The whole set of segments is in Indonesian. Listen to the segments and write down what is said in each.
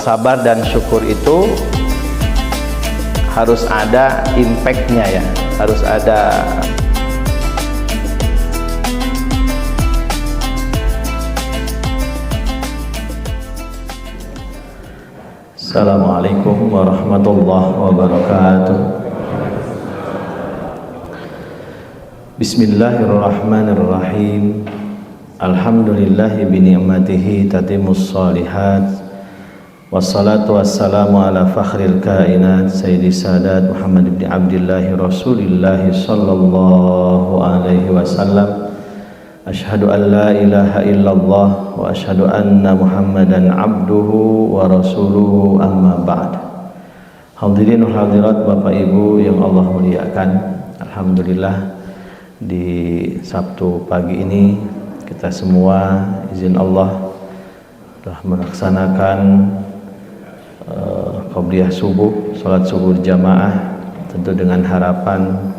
Sabar dan syukur itu harus ada impact-nya ya, harus ada. Assalamualaikum warahmatullahi wabarakatuh. Bismillahirrahmanirrahim. Alhamdulillahi bini'matihi tatimmus shalihat. Wassalatu wassalamu ala fakhril kainat Sayyidi Sadat Muhammad ibn Abdillahi Rasulillahi sallallahu alaihi wasallam. Ashhadu an la ilaha illallah wa ashhadu anna Muhammadan abduhu wa rasuluhu, amma ba'd. Hadirin hadirat Bapak Ibu yang Allah muliakan, alhamdulillah di Sabtu pagi ini kita semua izin Allah telah melaksanakan qabliyah subuh, salat subuh jamaah, tentu dengan harapan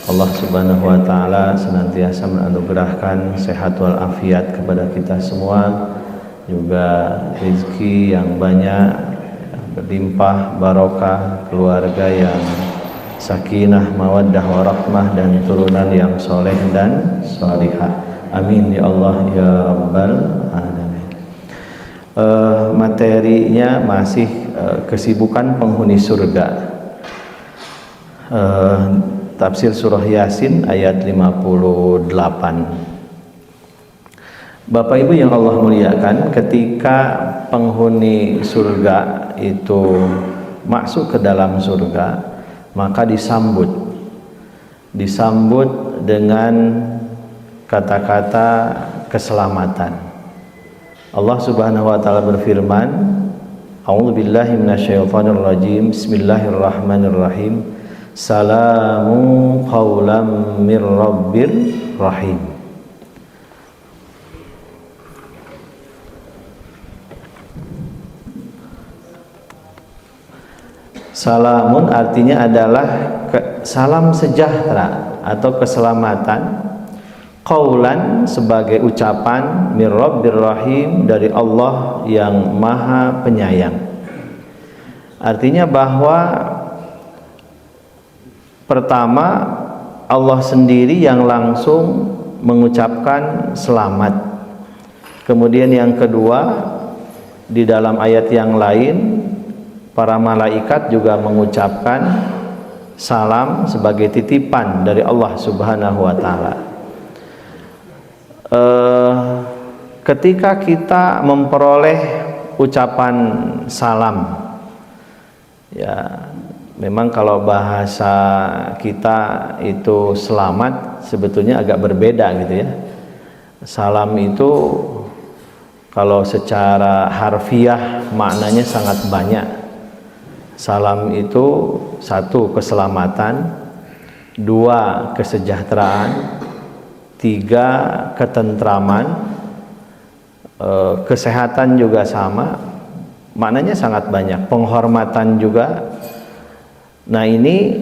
Allah Subhanahu wa taala senantiasa menganugerahkan sehat wal afiat kepada kita semua, juga rezeki yang banyak, berlimpah barokah, keluarga yang sakinah, mawaddah warahmah, dan turunan yang soleh dan salihah. Amin ya Allah ya rabbal alamin. Materinya masih kesibukan penghuni surga, tafsir surah Yasin ayat 58. Bapak Ibu yang Allah muliakan, ketika penghuni surga itu masuk ke dalam surga, maka disambut dengan kata-kata keselamatan. Allah Subhanahu wa taala berfirman, A'udzubillahi minasyaitonirrajim. Bismillahirrahmanirrahim. Salamun qaulam mir rabbir rahim. Salamun artinya adalah salam sejahtera atau keselamatan. Qaulan sebagai ucapan, mir rabbir rahim, dari Allah yang maha penyayang. Artinya bahwa pertama Allah sendiri yang langsung mengucapkan selamat. Kemudian yang kedua, di dalam ayat yang lain para malaikat juga mengucapkan salam sebagai titipan dari Allah Subhanahu wa taala. Ketika kita memperoleh ucapan salam, ya memang kalau bahasa kita itu selamat sebetulnya agak berbeda gitu ya. Salam itu kalau secara harfiah maknanya sangat banyak. Salam itu satu, keselamatan, dua, kesejahteraan, tiga, ketentraman, kesehatan juga sama, maknanya sangat banyak, penghormatan juga. Nah ini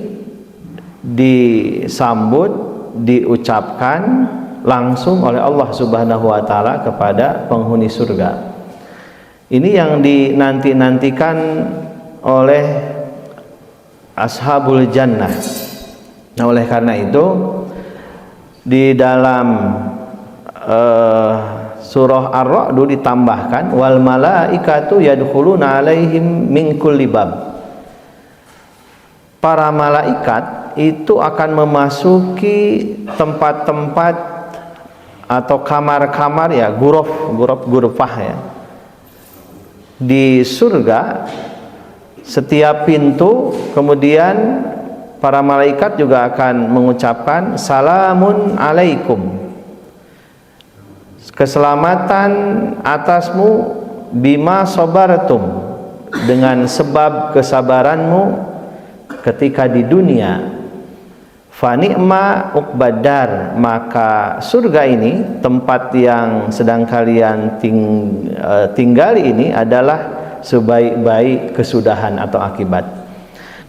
disambut, diucapkan langsung oleh Allah Subhanahu wa taala kepada penghuni surga. Ini yang dinanti-nantikan oleh ashabul jannah. Nah oleh karena itu di dalam surah Ar-Ra'd ditambahkan wal malaikatu yadkhuluna alaihim min kulli bab. Para malaikat itu akan memasuki tempat-tempat atau kamar-kamar ya, gurafah ya, di surga. Setiap pintu kemudian para malaikat juga akan mengucapkan salamun alaikum, keselamatan atasmu, bima sabartum, dengan sebab kesabaranmu ketika di dunia. Fa ni'ma uqbadar, maka surga ini, tempat yang sedang kalian tinggali ini adalah sebaik-baik kesudahan atau akibat.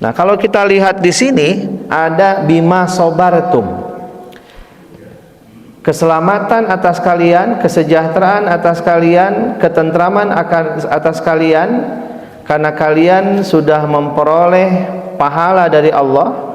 Nah, kalau kita lihat di sini ada bima sabartum. keselamatan atas kalian, kesejahteraan atas kalian, ketentraman atas kalian, karena kalian sudah memperoleh pahala dari Allah,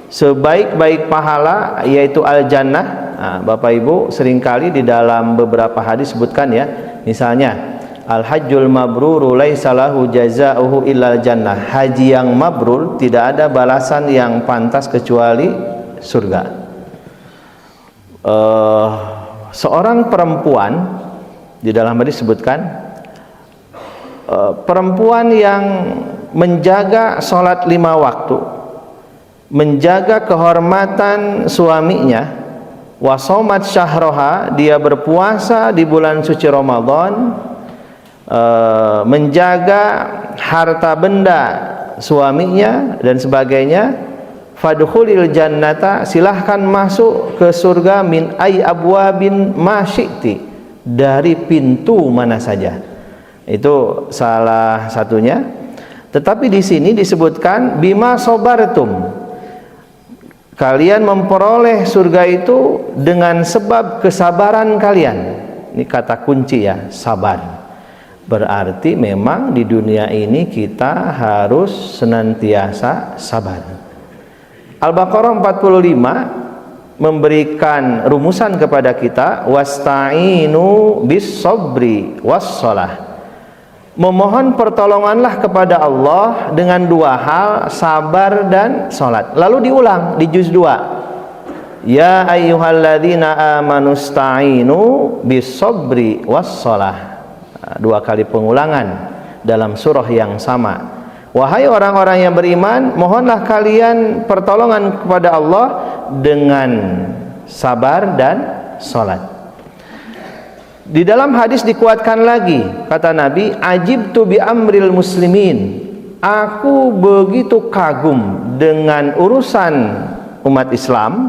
sebaik-baik pahala, yaitu al-jannah. Nah, Bapak Ibu, seringkali di dalam beberapa hadis sebutkan ya, misalnya al-hajjul mabruru laisa lahu jazaohu illal jannah. Haji yang mabrur tidak ada balasan yang pantas kecuali surga. Seorang perempuan, di dalam hadis disebutkan perempuan yang menjaga sholat 5 waktu, menjaga kehormatan suaminya, wasomat syahroha, dia berpuasa di bulan suci Ramadan, menjaga harta benda suaminya dan sebagainya, fadkhulil jannata, silahkan masuk ke surga, min ay abwabin ma syi'ti, dari pintu mana saja. Itu salah satunya. Tetapi di sini disebutkan bima sobartum, kalian memperoleh surga itu dengan sebab kesabaran kalian. Ini kata kunci ya, sabar. Berarti memang di dunia ini kita harus senantiasa sabar. Al-Baqarah 45 memberikan rumusan kepada kita, wasta'inu bis sabri was shalah. Memohon pertolonganlah kepada Allah dengan 2 hal, sabar dan salat. Lalu diulang di juz 2. Ya ayyuhalladzina amanu sta'inu bis sabri was shalah. 2 kali pengulangan dalam surah yang sama. Wahai orang-orang yang beriman, mohonlah kalian pertolongan kepada Allah dengan sabar dan salat. Di dalam hadis dikuatkan lagi, kata Nabi, ajibtu bi amril muslimin, aku begitu kagum dengan urusan umat Islam,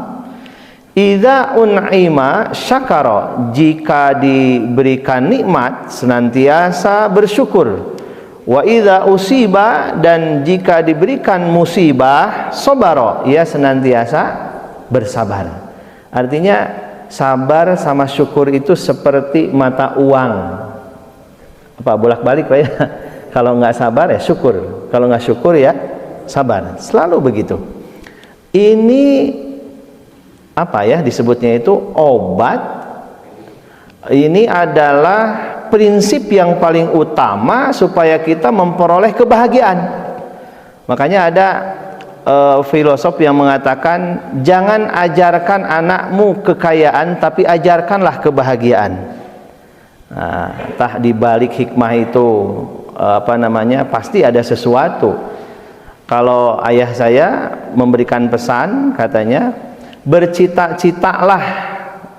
idza un'ima syakara, jika diberikan nikmat senantiasa bersyukur, wa idza usiba, dan jika diberikan musibah, sabara, ia senantiasa bersabar. Artinya sabar sama syukur itu seperti mata uang. Apa bolak-balik Pak ya? Kalau nggak sabar ya syukur, kalau nggak syukur ya sabar. Selalu begitu. Ini apa ya disebutnya itu obat. Ini adalah prinsip yang paling utama supaya kita memperoleh kebahagiaan. Makanya ada filosof yang mengatakan, jangan ajarkan anakmu kekayaan, tapi ajarkanlah kebahagiaan. Nah, entah di balik hikmah itu pasti ada sesuatu. Kalau ayah saya memberikan pesan, katanya, bercita-citalah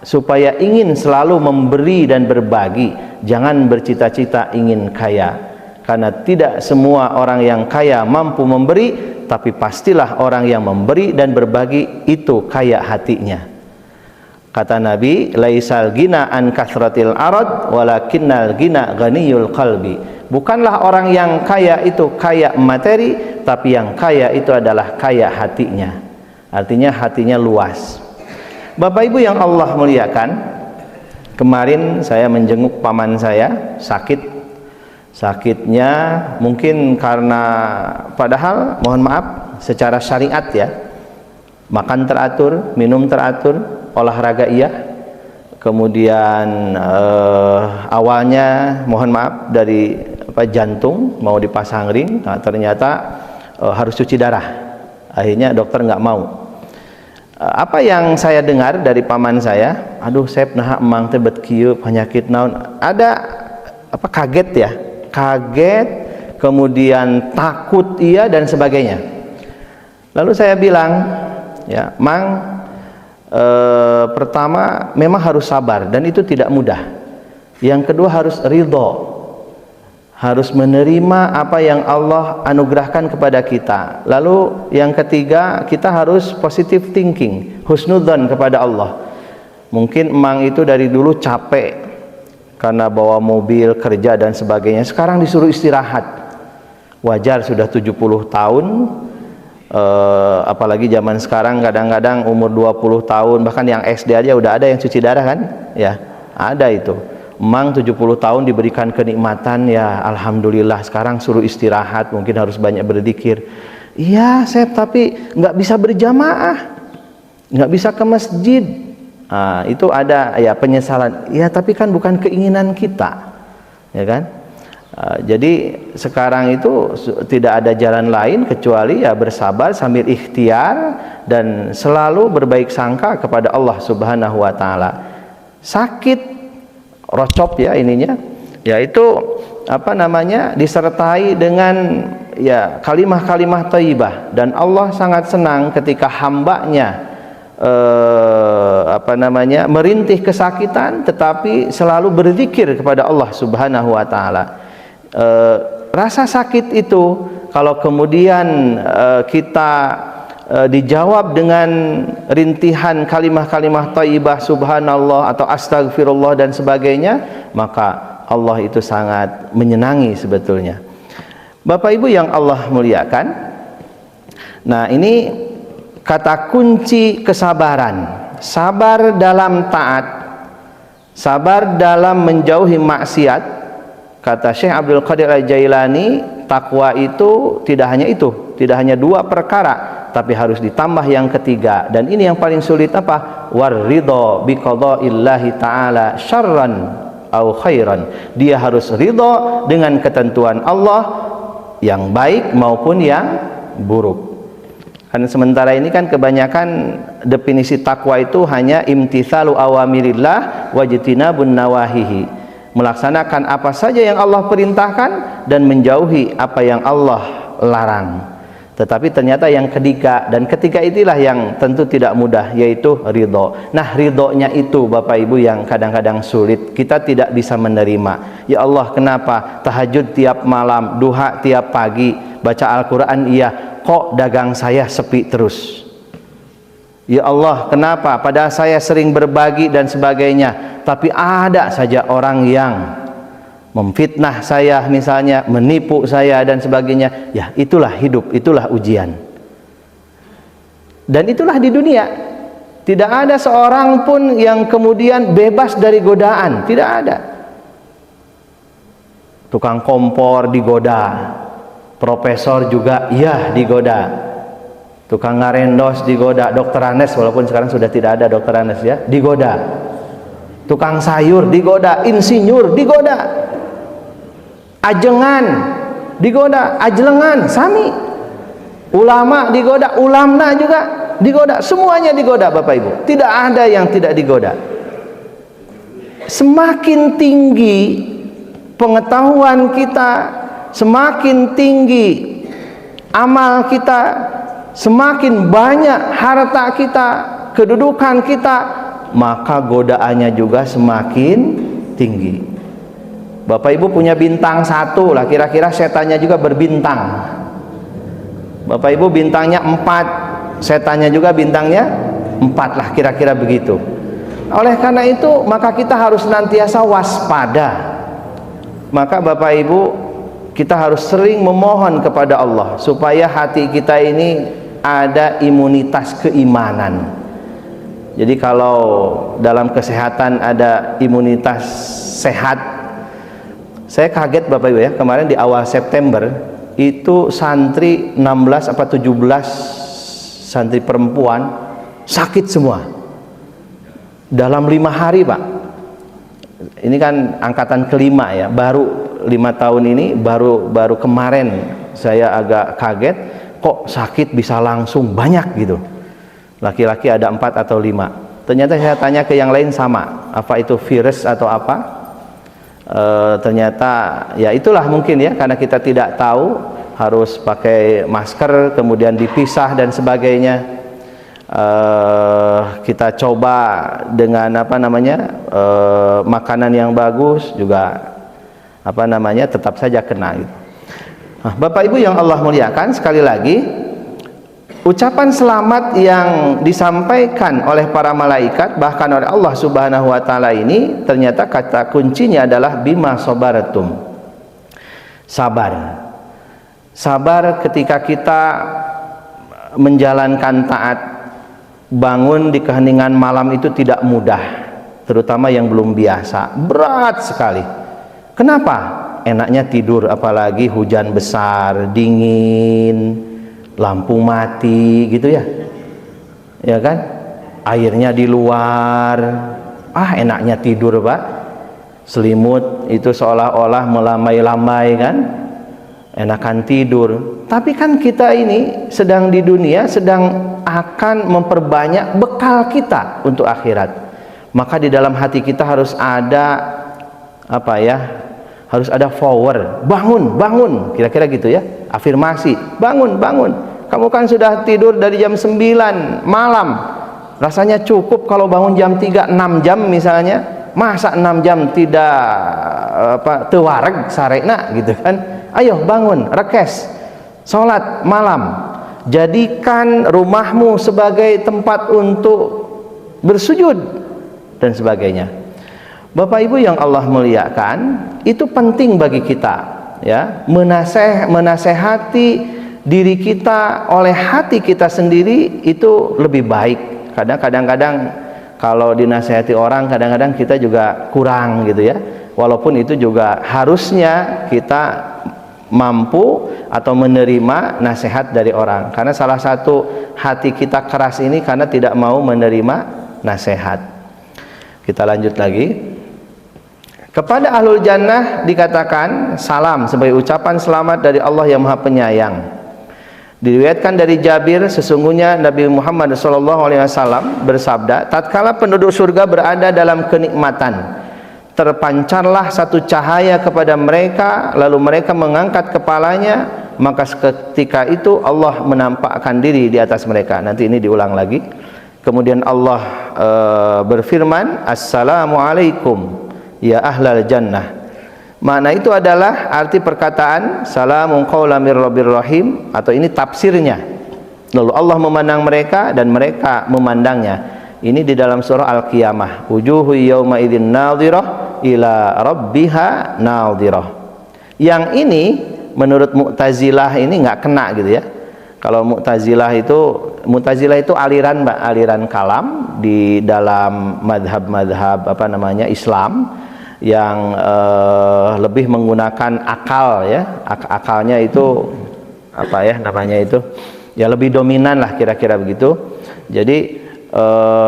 supaya ingin selalu memberi dan berbagi, jangan bercita-cita ingin kaya, karena tidak semua orang yang kaya mampu memberi, tapi pastilah orang yang memberi dan berbagi itu kaya hatinya. Kata Nabi, laisal gina an kathratil arad walakinnal gina ghaniyul qalbi. Bukanlah orang yang kaya itu kaya materi, tapi yang kaya itu adalah kaya hatinya. Artinya hatinya luas. Bapak Ibu yang Allah muliakan, kemarin saya menjenguk paman saya, sakitnya mungkin karena, padahal mohon maaf secara syariat ya, makan teratur, minum teratur, olahraga iya, kemudian awalnya mohon maaf dari jantung mau dipasang ring, nah, ternyata harus cuci darah, akhirnya dokter nggak mau. Apa yang saya dengar dari paman saya, aduh Sep nah emang teh bet kieu penyakit naon, ada kaget ya, kaget, kemudian takut iya dan sebagainya. Lalu saya bilang, ya Mang, pertama memang harus sabar dan itu tidak mudah. Yang kedua harus ridho, harus menerima apa yang Allah anugerahkan kepada kita. Lalu yang ketiga, kita harus positive thinking, husnudzon kepada Allah. Mungkin Mang itu dari dulu capek karena bawa mobil, kerja dan sebagainya, sekarang disuruh istirahat. Wajar sudah 70 tahun, Apalagi zaman sekarang kadang-kadang umur 20 tahun bahkan yang SD aja udah ada yang cuci darah kan ya, ada itu. Emang 70 tahun diberikan kenikmatan ya alhamdulillah, sekarang suruh istirahat, mungkin harus banyak berzikir. Iya Sep, tapi nggak bisa berjamaah, nggak bisa ke masjid. Itu ada ya penyesalan ya, tapi kan bukan keinginan kita ya kan. Jadi sekarang itu tidak ada jalan lain kecuali ya bersabar sambil ikhtiar dan selalu berbaik sangka kepada Allah Subhanahu wa taala. Sakit rocop ya ininya, yaitu apa namanya, disertai dengan ya kalimah-kalimah thayyibah, dan Allah sangat senang ketika hambanya apa namanya merintih kesakitan tetapi selalu berzikir kepada Allah Subhanahu wa taala. Rasa sakit itu kalau kemudian kita dijawab dengan rintihan kalimah-kalimah thayyibah subhanallah atau astagfirullah dan sebagainya, maka Allah itu sangat menyenangi sebetulnya. Bapak Ibu yang Allah muliakan, nah ini kata kunci kesabaran. Sabar dalam taat, sabar dalam menjauhi maksiat. Kata Syekh Abdul Qadir Al-Jailani, takwa itu tidak hanya itu, tidak hanya dua perkara, tapi harus ditambah yang ketiga, dan ini yang paling sulit apa? Waridho biqadaillahi ta'ala syarran au khairan. Dia harus ridho dengan ketentuan Allah yang baik maupun yang buruk. Kan sementara ini kan kebanyakan definisi takwa itu hanya imtitsalu awamirillah wajtinabun nawahihi, melaksanakan apa saja yang Allah perintahkan dan menjauhi apa yang Allah larang. Tetapi ternyata yang ketiga, dan ketiga itulah yang tentu tidak mudah, yaitu ridho. Nah ridhonya itu Bapak Ibu yang kadang-kadang sulit, kita tidak bisa menerima. Ya Allah, kenapa tahajud tiap malam, duha tiap pagi, baca Al-Quran iya, kok dagang saya sepi terus? Ya Allah, kenapa padahal saya sering berbagi dan sebagainya, tapi ada saja orang yang memfitnah saya misalnya, menipu saya dan sebagainya. Ya itulah hidup, itulah ujian. Dan itulah di dunia. Tidak ada seorang pun yang kemudian bebas dari godaan, tidak ada. Tukang kompor digoda, profesor juga ya digoda, tukang ngarendos digoda, dokter Anes walaupun sekarang sudah tidak ada dokter Anes ya, digoda. Tukang sayur digoda, insinyur digoda, ajengan digoda, ajlengan sami, ulama digoda, ulamna juga digoda, semuanya digoda Bapak Ibu, tidak ada yang tidak digoda. Semakin tinggi pengetahuan kita, semakin tinggi amal kita, semakin banyak harta kita, kedudukan kita, maka godaannya juga semakin tinggi. Bapak Ibu punya bintang satu lah, kira-kira setannya juga berbintang. Bapak Ibu bintangnya 4, setannya juga bintangnya 4 lah, kira-kira begitu. Oleh karena itu maka kita harus senantiasa waspada. Maka Bapak Ibu, kita harus sering memohon kepada Allah supaya hati kita ini ada imunitas keimanan. Jadi kalau dalam kesehatan ada imunitas sehat, saya kaget Bapak Ibu ya, kemarin di awal September itu santri 16 apa 17 santri perempuan sakit semua dalam 5 hari Pak. Ini kan angkatan kelima ya, baru 5 tahun ini, baru kemarin saya agak kaget kok sakit bisa langsung banyak gitu. Laki-laki ada 4 atau 5. Ternyata saya tanya ke yang lain sama, apa itu virus atau apa? Ternyata ya itulah mungkin ya, karena kita tidak tahu, harus pakai masker, kemudian dipisah dan sebagainya. Kita coba dengan apa namanya makanan yang bagus juga apa namanya tetap saja kena gitu. Nah, Bapak Ibu yang Allah muliakan, sekali lagi ucapan selamat yang disampaikan oleh para malaikat bahkan oleh Allah Subhanahu wa taala ini ternyata kata kuncinya adalah bima sabaratum. Sabar. Sabar ketika kita menjalankan taat, bangun di keheningan malam itu tidak mudah, terutama yang belum biasa, berat sekali. Kenapa? Enaknya tidur, apalagi hujan besar, dingin, lampu mati gitu ya, ya kan, airnya di luar, enaknya tidur Pak, selimut itu seolah-olah melambai-lambai kan, enakan tidur. Tapi kan kita ini sedang di dunia, sedang akan memperbanyak bekal kita untuk akhirat. Maka di dalam hati kita harus ada harus ada power, bangun, kira-kira gitu ya, afirmasi, bangun. Kamu kan sudah tidur dari jam 9 malam, rasanya cukup kalau bangun jam 3, 6 jam misalnya, masa 6 jam tidak tewareg sarena gitu kan. Ayo bangun, rekes, sholat malam, jadikan rumahmu sebagai tempat untuk bersujud dan sebagainya. Bapak Ibu yang Allah muliakan, itu penting bagi kita ya, menasehati diri kita oleh hati kita sendiri itu lebih baik. Kadang-kadang kalau dinasehati orang, kadang-kadang kita juga kurang gitu ya, walaupun itu juga harusnya kita mampu atau menerima nasihat dari orang, karena salah satu hati kita keras ini karena tidak mau menerima nasihat. Kita lanjut lagi. Kepada ahlul jannah dikatakan salam sebagai ucapan selamat dari Allah yang Maha Penyayang. Diriwayatkan dari Jabir, sesungguhnya Nabi Muhammad SAW bersabda, tatkala penduduk surga berada dalam kenikmatan, terpancarlah satu cahaya kepada mereka, lalu mereka mengangkat kepalanya, maka seketika itu Allah menampakkan diri di atas mereka. Nanti ini diulang lagi. Kemudian Allah berfirman, Assalamualaikum ya ahlal jannah. Makna itu adalah arti perkataan salamun qaulan mir rabbir rahim, atau ini tafsirnya. Lalu Allah memandang mereka dan mereka memandangnya. Ini di dalam surah Al-Qiyamah. Wujuhu yauma idzin nadhirah ila rabbiha nadhirah. Yang ini menurut Mu'tazilah ini nggak kena gitu ya. Kalau Mu'tazilah itu aliran aliran kalam di dalam madhab Islam yang lebih menggunakan akal ya, akalnya itu ya lebih dominan lah, kira-kira begitu. Jadi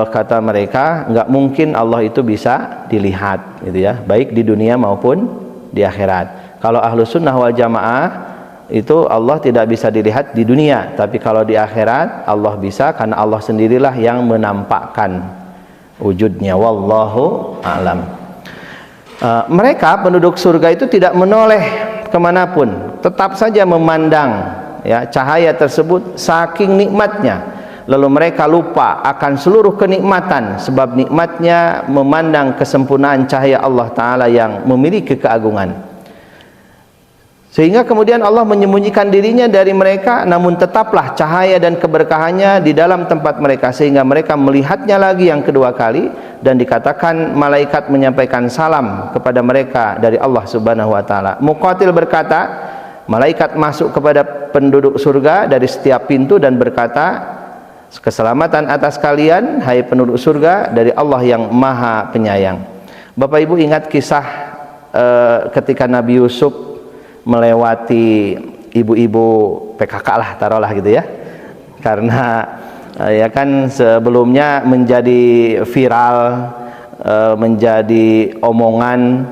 kata mereka nggak mungkin Allah itu bisa dilihat gitu ya, baik di dunia maupun di akhirat. Kalau ahlu sunnah wal jamaah itu Allah tidak bisa dilihat di dunia, tapi kalau di akhirat Allah bisa, karena Allah sendirilah yang menampakkan wujudnya. Wallahu a'lam. Mereka penduduk surga itu tidak menoleh kemanapun, tetap saja memandang ya cahaya tersebut saking nikmatnya. Lalu mereka lupa akan seluruh kenikmatan, sebab nikmatnya memandang kesempurnaan cahaya Allah Ta'ala yang memiliki keagungan. Sehingga kemudian Allah menyembunyikan dirinya dari mereka, namun tetaplah cahaya dan keberkahannya di dalam tempat mereka, sehingga mereka melihatnya lagi yang kedua kali, dan dikatakan malaikat menyampaikan salam kepada mereka dari Allah Subhanahu wa Ta'ala. Muqatil berkata, malaikat masuk kepada penduduk surga dari setiap pintu dan berkata, keselamatan atas kalian hai penduduk surga dari Allah yang Maha Penyayang. Bapak Ibu ingat kisah ketika Nabi Yusuf melewati ibu-ibu PKK lah, taruhlah gitu ya, karena ya kan sebelumnya menjadi viral, menjadi omongan,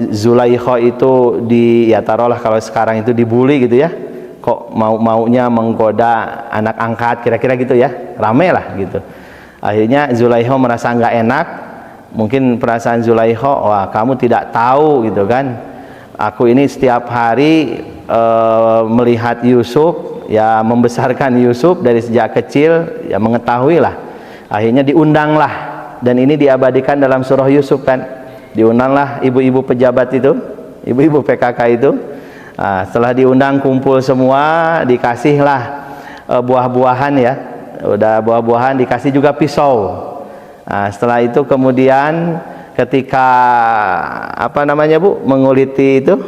Zulaikha itu ya taruhlah kalau sekarang itu dibully gitu ya, kok maunya menggoda anak angkat, kira-kira gitu ya, rame lah gitu. Akhirnya Zulaikha merasa nggak enak, mungkin perasaan Zulaikha, wah kamu tidak tahu gitu kan, aku ini setiap hari melihat Yusuf, ya membesarkan Yusuf dari sejak kecil, ya mengetahui lah. Akhirnya diundanglah, dan ini diabadikan dalam surah Yusuf kan, diundanglah ibu-ibu pejabat itu, ibu-ibu PKK itu. Nah, setelah diundang kumpul semua, dikasihlah buah-buahan ya, udah buah-buahan, dikasih juga pisau. Nah, setelah itu kemudian ketika menguliti itu,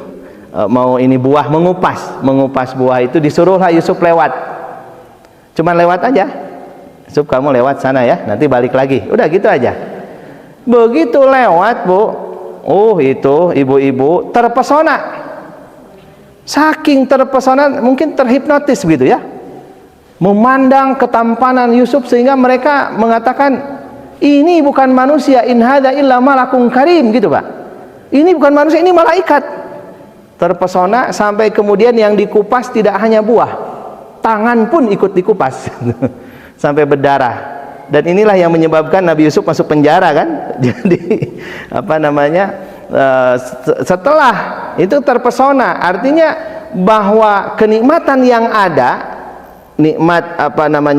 mau ini buah, mengupas buah itu, disuruhlah Yusuf lewat. Cuman lewat aja. Yusuf, kamu lewat sana ya, nanti balik lagi. Udah gitu aja. Begitu lewat, Bu, itu ibu-ibu terpesona. Saking terpesona, mungkin terhipnotis gitu ya, memandang ketampanan Yusuf sehingga mereka mengatakan, ini bukan manusia, in hadza illa malakun karim, gitu Pak. Ini bukan manusia, ini malaikat. Terpesona sampai kemudian yang dikupas tidak hanya buah, tangan pun ikut dikupas sampai berdarah. Dan inilah yang menyebabkan Nabi Yusuf masuk penjara kan. Jadi setelah itu terpesona, artinya bahwa kenikmatan yang ada, nikmat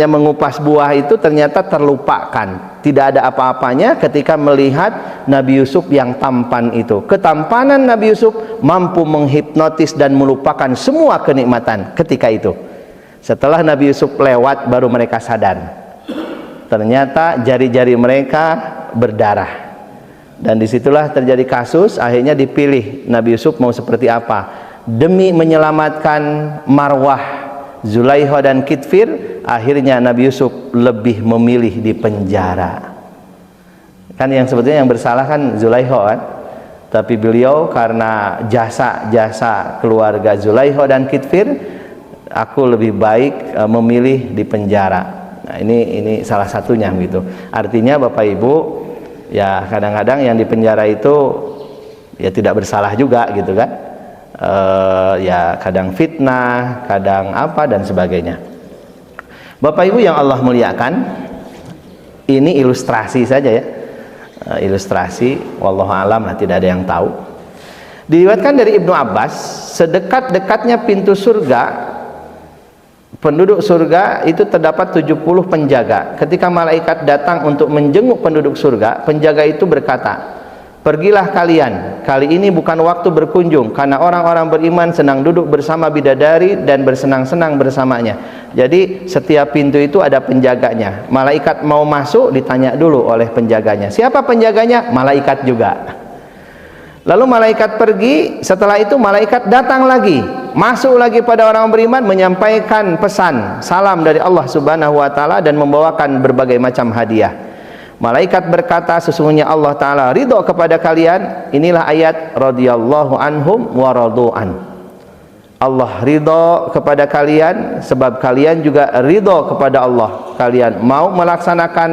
mengupas buah itu ternyata terlupakan. Tidak ada apa-apanya ketika melihat Nabi Yusuf yang tampan itu. Ketampanan Nabi Yusuf mampu menghipnotis dan melupakan semua kenikmatan ketika itu. Setelah Nabi Yusuf lewat baru mereka sadar. Ternyata jari-jari mereka berdarah. Dan disitulah terjadi kasus, akhirnya dipilih Nabi Yusuf mau seperti apa. Demi menyelamatkan marwah Zulaikha dan Kitfir, akhirnya Nabi Yusuf lebih memilih di penjara. Kan yang sebetulnya yang bersalah kan Zulaikha kan, tapi beliau karena jasa-jasa keluarga Zulaikha dan Kitfir, aku lebih baik memilih di penjara. Nah, ini salah satunya gitu. Artinya Bapak Ibu, ya kadang-kadang yang di penjara itu ya tidak bersalah juga gitu kan. Ya kadang fitnah, kadang apa dan sebagainya. Bapak Ibu yang Allah muliakan, ini ilustrasi saja ya, ilustrasi, wallahu alam lah, tidak ada yang tahu. Diriwayatkan dari Ibnu Abbas, sedekat-dekatnya pintu surga, penduduk surga itu terdapat 70 penjaga. Ketika malaikat datang untuk menjenguk penduduk surga, penjaga itu berkata, pergilah kalian, kali ini bukan waktu berkunjung, karena orang-orang beriman sedang duduk bersama bidadari dan bersenang-senang bersamanya. Jadi setiap pintu itu ada penjaganya. Malaikat mau masuk ditanya dulu oleh penjaganya, siapa penjaganya? Malaikat juga. Lalu malaikat pergi, setelah itu malaikat datang lagi, masuk lagi pada orang beriman, menyampaikan pesan, salam dari Allah Subhanahu wa taala dan membawakan berbagai macam hadiah. Malaikat berkata, sesungguhnya Allah taala ridho kepada kalian. Inilah ayat radhiyallahu anhum wa radu'an. Allah ridho kepada kalian sebab kalian juga ridho kepada Allah. Kalian mau melaksanakan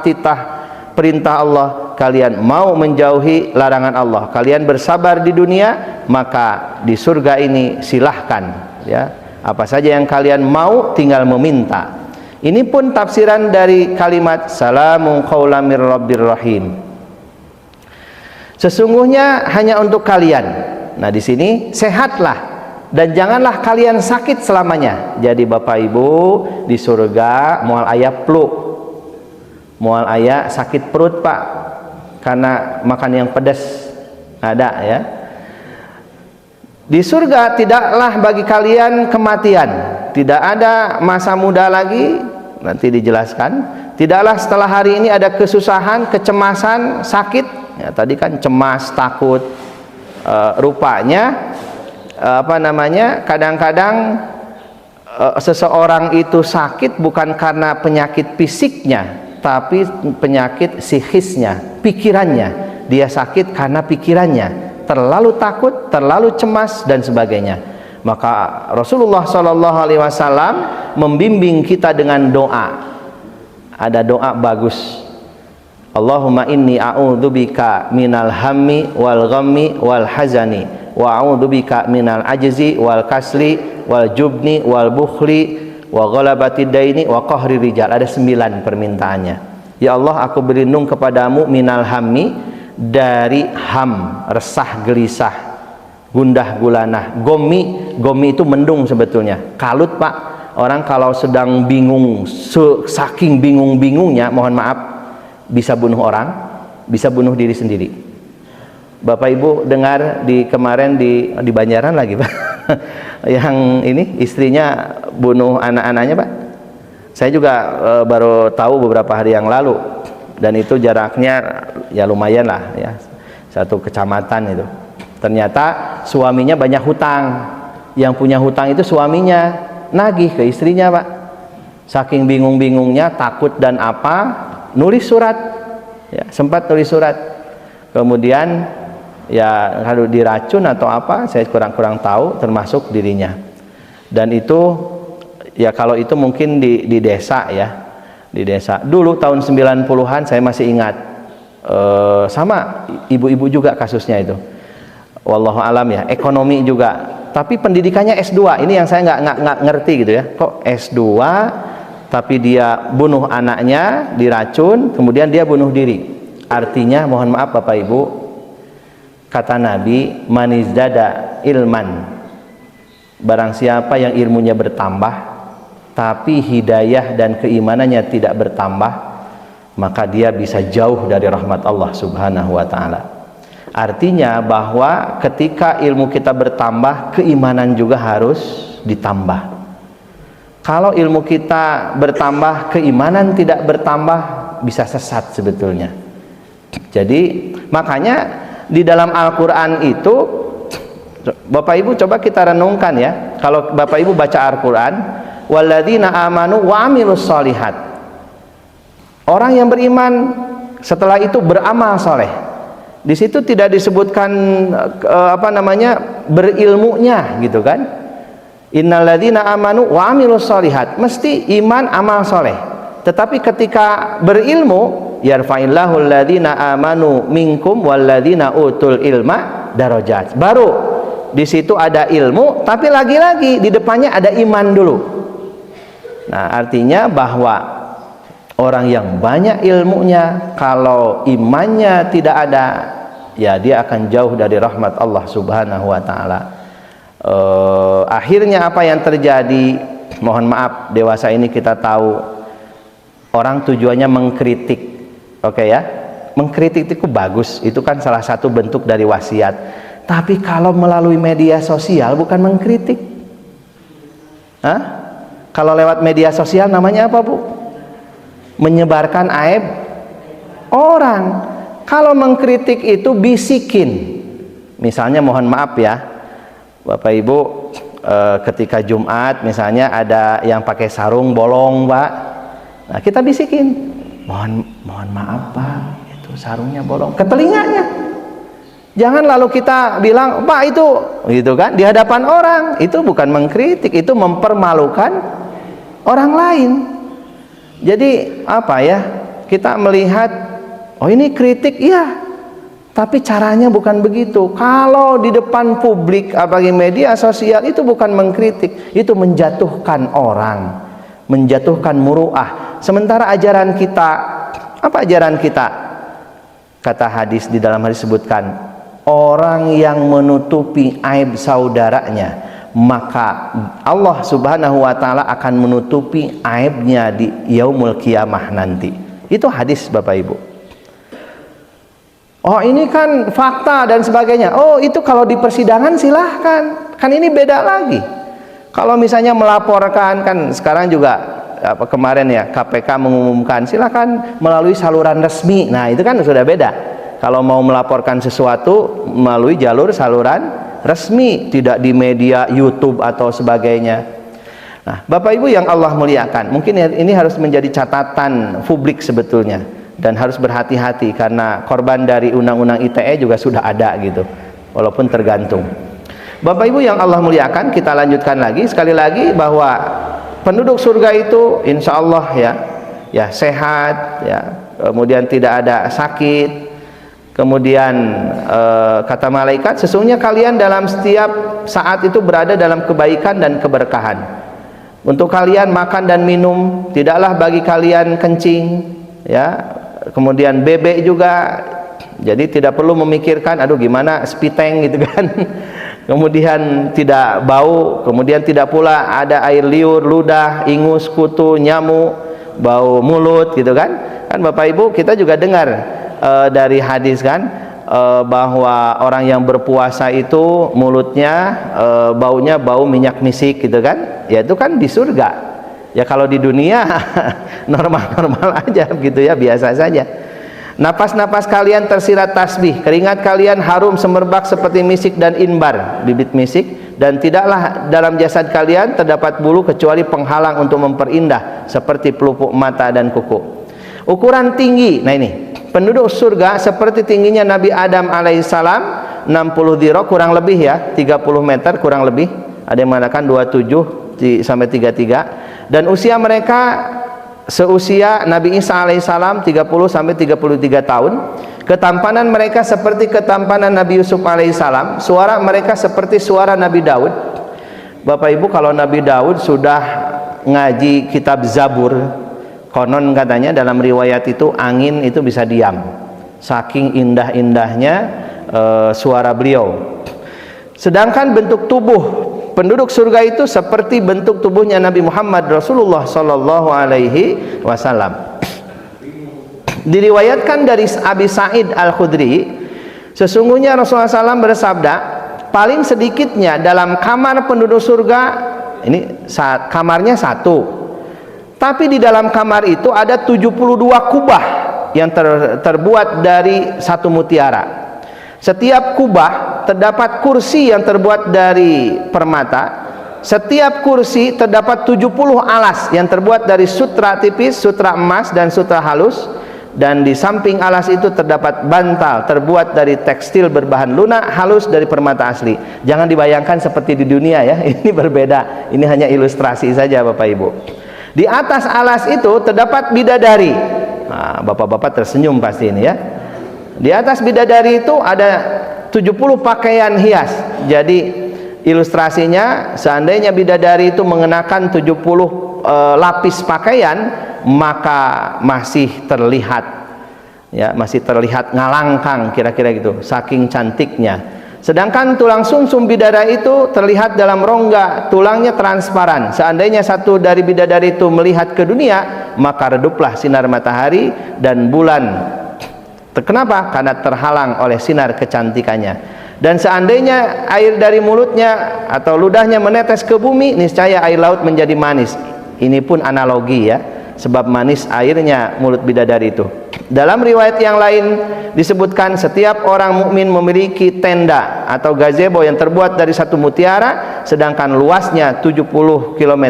titah perintah Allah, kalian mau menjauhi larangan Allah, kalian bersabar di dunia, maka di surga ini silahkan ya, apa saja yang kalian mau tinggal meminta. Ini pun tafsiran dari kalimat salamun qaulam mir rabbir rahim. Sesungguhnya hanya untuk kalian. Nah di sini sehatlah dan janganlah kalian sakit selamanya. Jadi Bapak Ibu di surga moal aya flu, moal aya sakit perut Pak, karena makan yang pedas ada ya. Di surga tidaklah bagi kalian kematian, tidak ada masa muda lagi, nanti dijelaskan. Tidaklah setelah hari ini ada kesusahan, kecemasan, sakit. Ya, tadi kan cemas, takut. Rupanya kadang-kadang seseorang itu sakit bukan karena penyakit fisiknya, tapi penyakit psikisnya, pikirannya. Dia sakit karena pikirannya, terlalu takut, terlalu cemas dan sebagainya. Maka Rasulullah SAW membimbing kita dengan doa. Ada doa bagus. Allahumma inni a'udzubika minal hammi wal ghammi wal hazani wa a'udzubika minal ajzi wal kasli wal jubni wal bukhli wa ghalabati daini wa qahri rijal. Ada 9 permintaannya. Ya Allah, aku berlindung kepadamu minal hammi, dari ham, resah gelisah, gundah gulanah. Gomi itu mendung sebetulnya. Kalut Pak, orang kalau sedang bingung, saking bingung-bingungnya, mohon maaf, bisa bunuh orang, bisa bunuh diri sendiri. Bapak Ibu dengar kemarin di Banjaran lagi Pak, yang ini istrinya bunuh anak-anaknya Pak. Saya juga baru tahu beberapa hari yang lalu, dan itu jaraknya ya lumayan lah ya, 1 kecamatan itu. Ternyata suaminya banyak hutang, yang punya hutang itu suaminya nagih ke istrinya Pak. Saking bingung-bingungnya, takut dan apa, nulis surat. Ya, sempat nulis surat. Kemudian ya kalau diracun atau apa, saya kurang tahu, termasuk dirinya. Dan itu ya kalau itu mungkin di desa ya. Di desa. Dulu tahun 90-an saya masih ingat. Sama ibu-ibu juga kasusnya itu. Wallahu alam ya, ekonomi juga. Tapi pendidikannya S2. Ini yang saya nggak ngerti gitu ya. Kok S2 tapi dia bunuh anaknya, diracun, kemudian dia bunuh diri. Artinya, mohon maaf Bapak Ibu, kata Nabi, manizdada ilman, barang siapa yang ilmunya bertambah tapi hidayah dan keimanannya tidak bertambah, maka dia bisa jauh dari rahmat Allah Subhanahu wa ta'ala. Artinya bahwa ketika ilmu kita bertambah, keimanan juga harus ditambah. Kalau ilmu kita bertambah, keimanan tidak bertambah, bisa sesat sebetulnya. Jadi makanya di dalam Al-Quran itu, Bapak Ibu coba kita renungkan ya. Kalau Bapak Ibu baca Al-Quran, walladzina amanu wa amilus solihat, orang yang beriman setelah itu beramal soleh. Di situ tidak disebutkan berilmunya gitu kan. Innalladzina amanu wa amilus solihat, mesti iman amal soleh. Tetapi ketika berilmu, yarfa'illahu alladzina amanu minkum walladzina utul ilma darajat. Baru di situ ada ilmu, tapi lagi-lagi di depannya ada iman dulu. Nah, artinya bahwa orang yang banyak ilmunya, kalau imannya tidak ada, ya dia akan jauh dari rahmat Allah Subhanahu wa ta'ala. Akhirnya apa yang terjadi, mohon maaf, dewasa ini kita tahu orang tujuannya mengkritik. Oke ya, mengkritik itu bagus, itu kan salah satu bentuk dari wasiat. Tapi kalau melalui media sosial bukan mengkritik. Hah? Kalau lewat media sosial namanya apa, Bu? Menyebarkan aib orang. Kalau mengkritik itu bisikin. Misalnya mohon maaf ya, Bapak Ibu, ketika Jumat misalnya ada yang pakai sarung bolong, Pak. Nah, kita bisikin, mohon maaf Pak, itu sarungnya bolong, ke telinganya. Jangan lalu kita bilang, Pak itu, gitu kan, di hadapan orang. Itu bukan mengkritik, itu mempermalukan orang lain. Jadi apa ya, kita melihat, oh ini kritik, iya, tapi caranya bukan begitu. Kalau di depan publik, apalagi media sosial, itu bukan mengkritik, itu menjatuhkan orang, menjatuhkan muru'ah. Sementara ajaran kita, apa ajaran kita? Kata hadis, di dalam hadis sebutkan, orang yang menutupi aib saudaranya, maka Allah Subhanahu wa ta'ala akan menutupi aibnya di yaumul qiyamah nanti. Itu hadis Bapak Ibu. Oh ini kan fakta dan sebagainya. Oh itu kalau di persidangan silahkan. Kan ini beda lagi. Kalau misalnya melaporkan, kan sekarang juga kemarin ya KPK mengumumkan silahkan melalui saluran resmi. Nah itu kan sudah beda. Kalau mau melaporkan sesuatu melalui jalur saluran resmi, tidak di media YouTube atau sebagainya. Nah Bapak Ibu yang Allah muliakan, mungkin ini harus menjadi catatan publik sebetulnya. Dan harus berhati-hati karena korban dari undang-undang ITE juga sudah ada gitu, walaupun tergantung. Bapak Ibu yang Allah muliakan, kita lanjutkan lagi sekali lagi bahwa penduduk surga itu insya Allah ya sehat, ya, kemudian tidak ada sakit, kemudian kata malaikat, sesungguhnya kalian dalam setiap saat itu berada dalam kebaikan dan keberkahan. Untuk kalian makan dan minum, tidaklah bagi kalian kencing, ya. Kemudian bebek juga, jadi tidak perlu memikirkan aduh gimana spiteng gitu kan. Kemudian tidak bau, kemudian tidak pula ada air liur, ludah, ingus, kutu, nyamuk, bau mulut gitu kan. Kan Bapak Ibu kita juga dengar dari hadis kan, bahwa orang yang berpuasa itu mulutnya baunya bau minyak misik gitu kan. Ya itu kan di surga. Ya kalau di dunia normal-normal aja gitu ya, biasa saja. Napas-napas kalian tersirat tasbih, keringat kalian harum semerbak seperti misik dan inbar, bibit misik dan tidaklah dalam jasad kalian terdapat bulu kecuali penghalang untuk memperindah seperti pelupuk mata dan kuku. Ukuran tinggi, nah ini penduduk surga seperti tingginya Nabi Adam alaihissalam, 60 dhira kurang lebih ya, 30 meter kurang lebih, ada yang mengatakan 27 sampai 33, dan usia mereka seusia Nabi Isa alaihissalam 30 sampai 33 tahun. Ketampanan mereka seperti ketampanan Nabi Yusuf alaihissalam. Suara mereka seperti suara Nabi Daud. Bapak Ibu, kalau Nabi Daud sudah ngaji kitab Zabur, konon katanya dalam riwayat itu angin itu bisa diam, saking indah-indahnya suara beliau. Sedangkan bentuk tubuh penduduk surga itu seperti bentuk tubuhnya Nabi Muhammad Rasulullah sallallahu alaihi wasallam. Diriwayatkan dari Abi Sa'id Al-Khudri, sesungguhnya Rasulullah SAW bersabda, paling sedikitnya dalam kamar penduduk surga, ini kamarnya satu, tapi di dalam kamar itu ada 72 kubah yang terbuat dari satu mutiara. Setiap kubah terdapat kursi yang terbuat dari permata. Setiap kursi terdapat 70 alas yang terbuat dari sutra tipis, sutra emas, dan sutra halus. Dan di samping alas itu terdapat bantal terbuat dari tekstil berbahan lunak halus dari permata asli. Jangan dibayangkan seperti di dunia ya, ini berbeda. Ini hanya ilustrasi saja Bapak Ibu. Di atas alas itu terdapat bidadari. Nah, bapak-bapak tersenyum pasti ini ya. Di atas bidadari itu ada 70 pakaian hias. Jadi ilustrasinya, seandainya bidadari itu mengenakan 70 lapis pakaian, maka masih terlihat ya, masih terlihat ngalangkang kira-kira gitu, saking cantiknya. Sedangkan tulang sumsum bidadari itu terlihat dalam rongga, tulangnya transparan. Seandainya satu dari bidadari itu melihat ke dunia, maka reduplah sinar matahari dan bulan. Kenapa? Karena terhalang oleh sinar kecantikannya. Dan seandainya air dari mulutnya atau ludahnya menetes ke bumi, niscaya air laut menjadi manis. Ini pun analogi ya, sebab manis airnya mulut bidadari itu. Dalam riwayat yang lain disebutkan setiap orang mukmin memiliki tenda atau gazebo yang terbuat dari satu mutiara, sedangkan luasnya 70 km.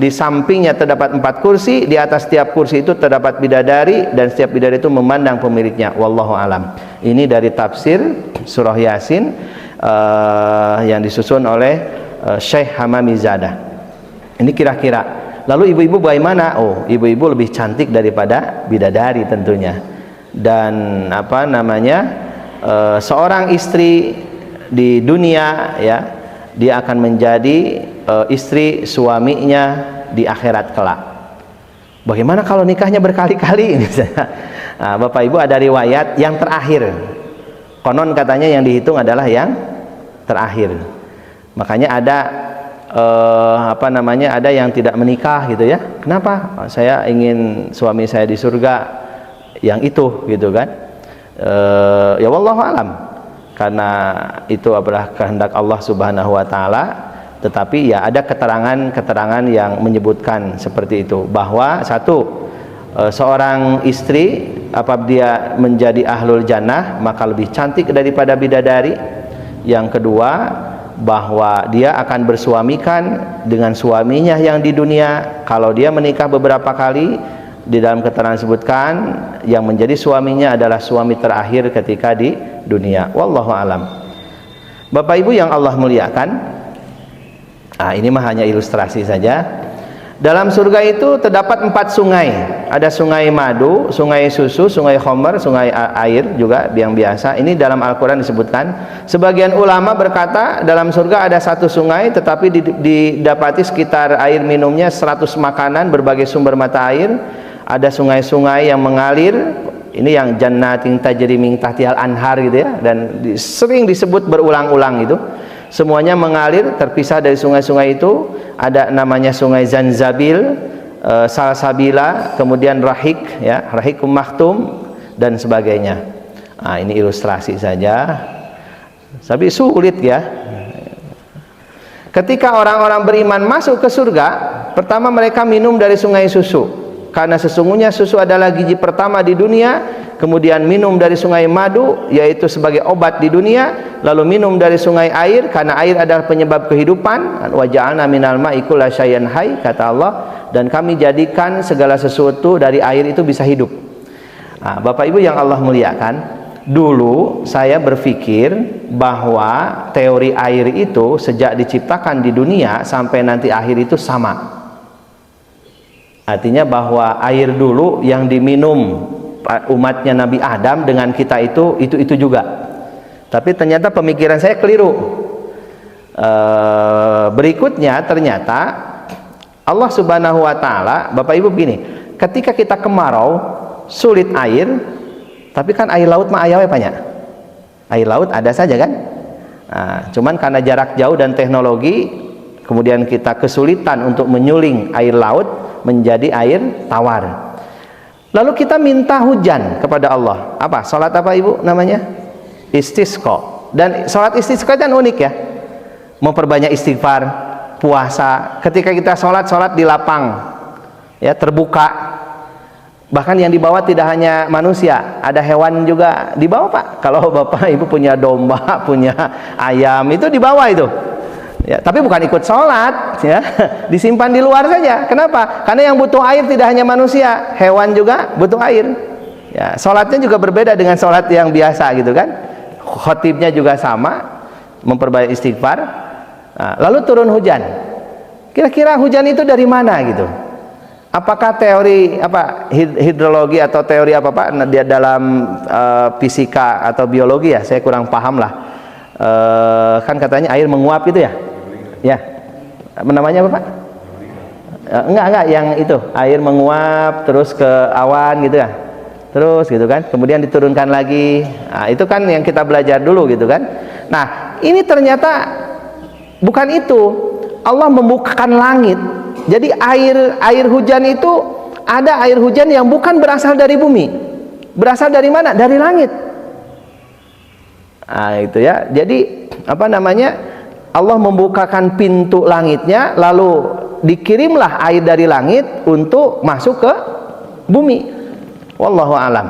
Di sampingnya terdapat 4 kursi, di atas setiap kursi itu terdapat bidadari, dan setiap bidadari itu memandang pemiliknya. Wallahu alam. Ini dari tafsir surah Yasin yang disusun oleh Syekh Hamamizadah. Ini kira-kira. Lalu ibu-ibu bagaimana? Oh, ibu-ibu lebih cantik daripada bidadari tentunya. Dan apa namanya, seorang istri di dunia ya, dia akan menjadi istri suaminya di akhirat kelak. Bagaimana kalau nikahnya berkali-kali? Nah, Bapak Ibu, ada riwayat yang terakhir. Konon katanya yang dihitung adalah yang terakhir. Makanya ada apa namanya, ada yang tidak menikah gitu ya. Kenapa? Saya ingin suami saya di surga yang itu gitu kan. Ya wallahu alam, karena itu adalah kehendak Allah Subhanahu wa taala. Tetapi ya ada keterangan yang menyebutkan seperti itu, bahwa satu, seorang istri apabila dia menjadi ahlul jannah maka lebih cantik daripada bidadari. Yang kedua, bahwa dia akan bersuamikan dengan suaminya yang di dunia. Kalau dia menikah beberapa kali, di dalam keterangan disebutkan yang menjadi suaminya adalah suami terakhir ketika di dunia. Wallahu alam. Bapak Ibu yang Allah muliakan, ini mah hanya ilustrasi saja. Dalam surga itu terdapat 4 sungai. Ada sungai madu, sungai susu, sungai khamar, sungai air juga yang biasa. Ini dalam Al-Quran disebutkan. Sebagian ulama berkata dalam surga ada 1 sungai, tetapi didapati sekitar air minumnya 100 makanan, berbagai sumber mata air. Ada sungai-sungai yang mengalir. Ini yang jannatin tajri min tahtihal anhar gitu ya, dan sering disebut berulang-ulang itu. Semuanya mengalir terpisah dari sungai-sungai itu. Ada namanya sungai Zanzabil, Salsabila, kemudian Rahik ya, Rahikum Maktum dan sebagainya. Ini ilustrasi saja, tapi sulit ya. Ketika orang-orang beriman masuk ke surga, pertama mereka minum dari sungai susu. karena sesungguhnya susu adalah gizi pertama di dunia, kemudian minum dari sungai madu yaitu sebagai obat di dunia, lalu minum dari sungai air karena air adalah penyebab kehidupan. Wa ja'alna minal ma'i kulla syai'in hayy, kata Allah, dan kami jadikan segala sesuatu dari air itu bisa hidup. Nah, Bapak Ibu yang Allah muliakan, dulu saya berpikir bahwa teori air itu sejak diciptakan di dunia sampai nanti akhir itu sama. Artinya bahwa air dulu yang diminum umatnya Nabi Adam dengan kita itu juga. Tapi ternyata pemikiran saya keliru. Berikutnya ternyata Allah Subhanahu wa taala, Bapak Ibu begini, ketika kita kemarau sulit air, tapi kan air laut mah aya we banyak. Air laut ada saja kan? Nah, cuman karena jarak jauh dan teknologi, kemudian kita kesulitan untuk menyuling air laut menjadi air tawar. Lalu kita minta hujan kepada Allah. Apa? Salat apa Ibu namanya? Istisqa. Dan salat istisqa kan unik ya. Memperbanyak istighfar, puasa. Ketika kita salat di lapang, ya, terbuka. Bahkan yang dibawa tidak hanya manusia, ada hewan juga dibawa Pak. Kalau Bapak Ibu punya domba, punya ayam, itu dibawa itu. Ya, tapi bukan ikut sholat, ya, disimpan di luar saja. Kenapa? Karena yang butuh air tidak hanya manusia, hewan juga butuh air. Ya, sholatnya juga berbeda dengan sholat yang biasa, gitu kan? Khotibnya juga sama, memperbanyak istighfar. Nah, lalu turun hujan. Kira-kira hujan itu dari mana, gitu? Apakah teori hidrologi atau teori apa Pak? Dia dalam fisika atau biologi ya? Saya kurang paham lah. Kan katanya air menguap itu ya. Ya, namanya apa Pak? Enggak, yang itu air menguap terus ke awan gitu ya, terus gitu kan, kemudian diturunkan lagi. Nah, itu kan yang kita belajar dulu gitu kan. Nah, ini ternyata bukan itu. Allah membukakan langit. Jadi air hujan itu, ada air hujan yang bukan berasal dari bumi. Berasal dari mana? Dari langit. Nah, itu ya. Jadi apa namanya? Allah membukakan pintu langitnya, lalu dikirimlah air dari langit untuk masuk ke bumi. Wallahu alam.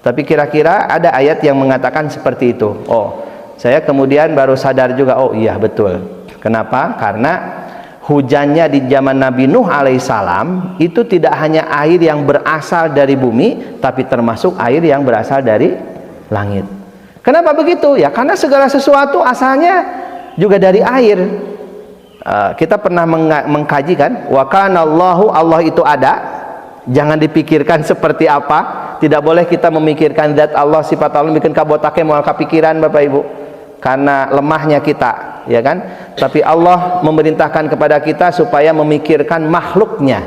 Tapi kira-kira ada ayat yang mengatakan seperti itu. Oh, saya kemudian baru sadar juga, oh iya betul. Kenapa? Karena hujannya di zaman Nabi Nuh alaihissalam itu tidak hanya air yang berasal dari bumi, tapi termasuk air yang berasal dari langit. Kenapa begitu? Ya karena segala sesuatu asalnya juga dari air. Kita pernah mengkaji kan, wa kana Allahu, Allah itu ada. Jangan dipikirkan seperti apa. Tidak boleh kita memikirkan zat Allah, sifat Allah, bikin kabotake moal kapikiran Bapak Ibu, karena lemahnya kita, ya kan. Tapi Allah memerintahkan kepada kita supaya memikirkan makhluknya,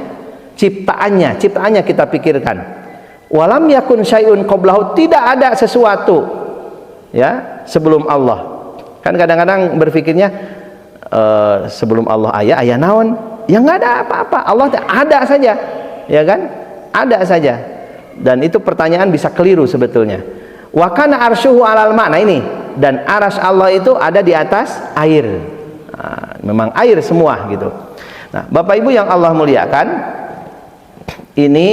ciptaannya kita pikirkan. Walam yakun syai'un qablahu, tidak ada sesuatu ya sebelum Allah. Kan kadang-kadang berpikirnya sebelum Allah ayah naon, ya nggak ada apa-apa, Allah ada saja, ya kan, ada saja. Dan itu pertanyaan bisa keliru sebetulnya. Wa kana arsyuhu alal ma', nah ini, dan aras Allah itu ada di atas air. Nah, memang air semua gitu. Nah, Bapak Ibu yang Allah muliakan, ini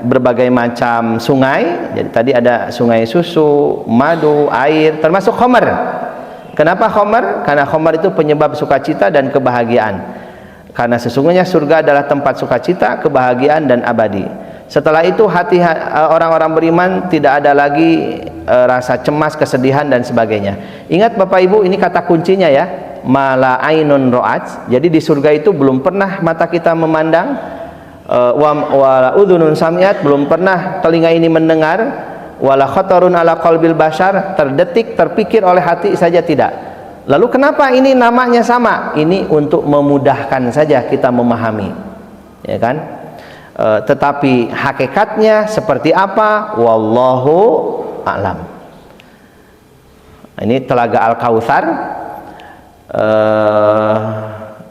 berbagai macam sungai. Jadi tadi ada sungai susu, madu, air, termasuk khamar. Kenapa khamar? Karena khamar itu penyebab sukacita dan kebahagiaan. Karena sesungguhnya surga adalah tempat sukacita, kebahagiaan dan abadi. Setelah itu hati orang-orang beriman tidak ada lagi rasa cemas, kesedihan dan sebagainya. Ingat Bapak Ibu, ini kata kuncinya ya, mala ainun ro'at. Jadi di surga itu belum pernah mata kita memandang, wala udhunun sami'at, belum pernah telinga ini mendengar, wala khatarun ala qalbil bashar, terdetik terpikir oleh hati saja tidak. Lalu kenapa ini namanya sama? Ini untuk memudahkan saja kita memahami, ya kan? Tetapi hakikatnya seperti apa? Wallahu a'lam. Ini telaga Al-Kautsar.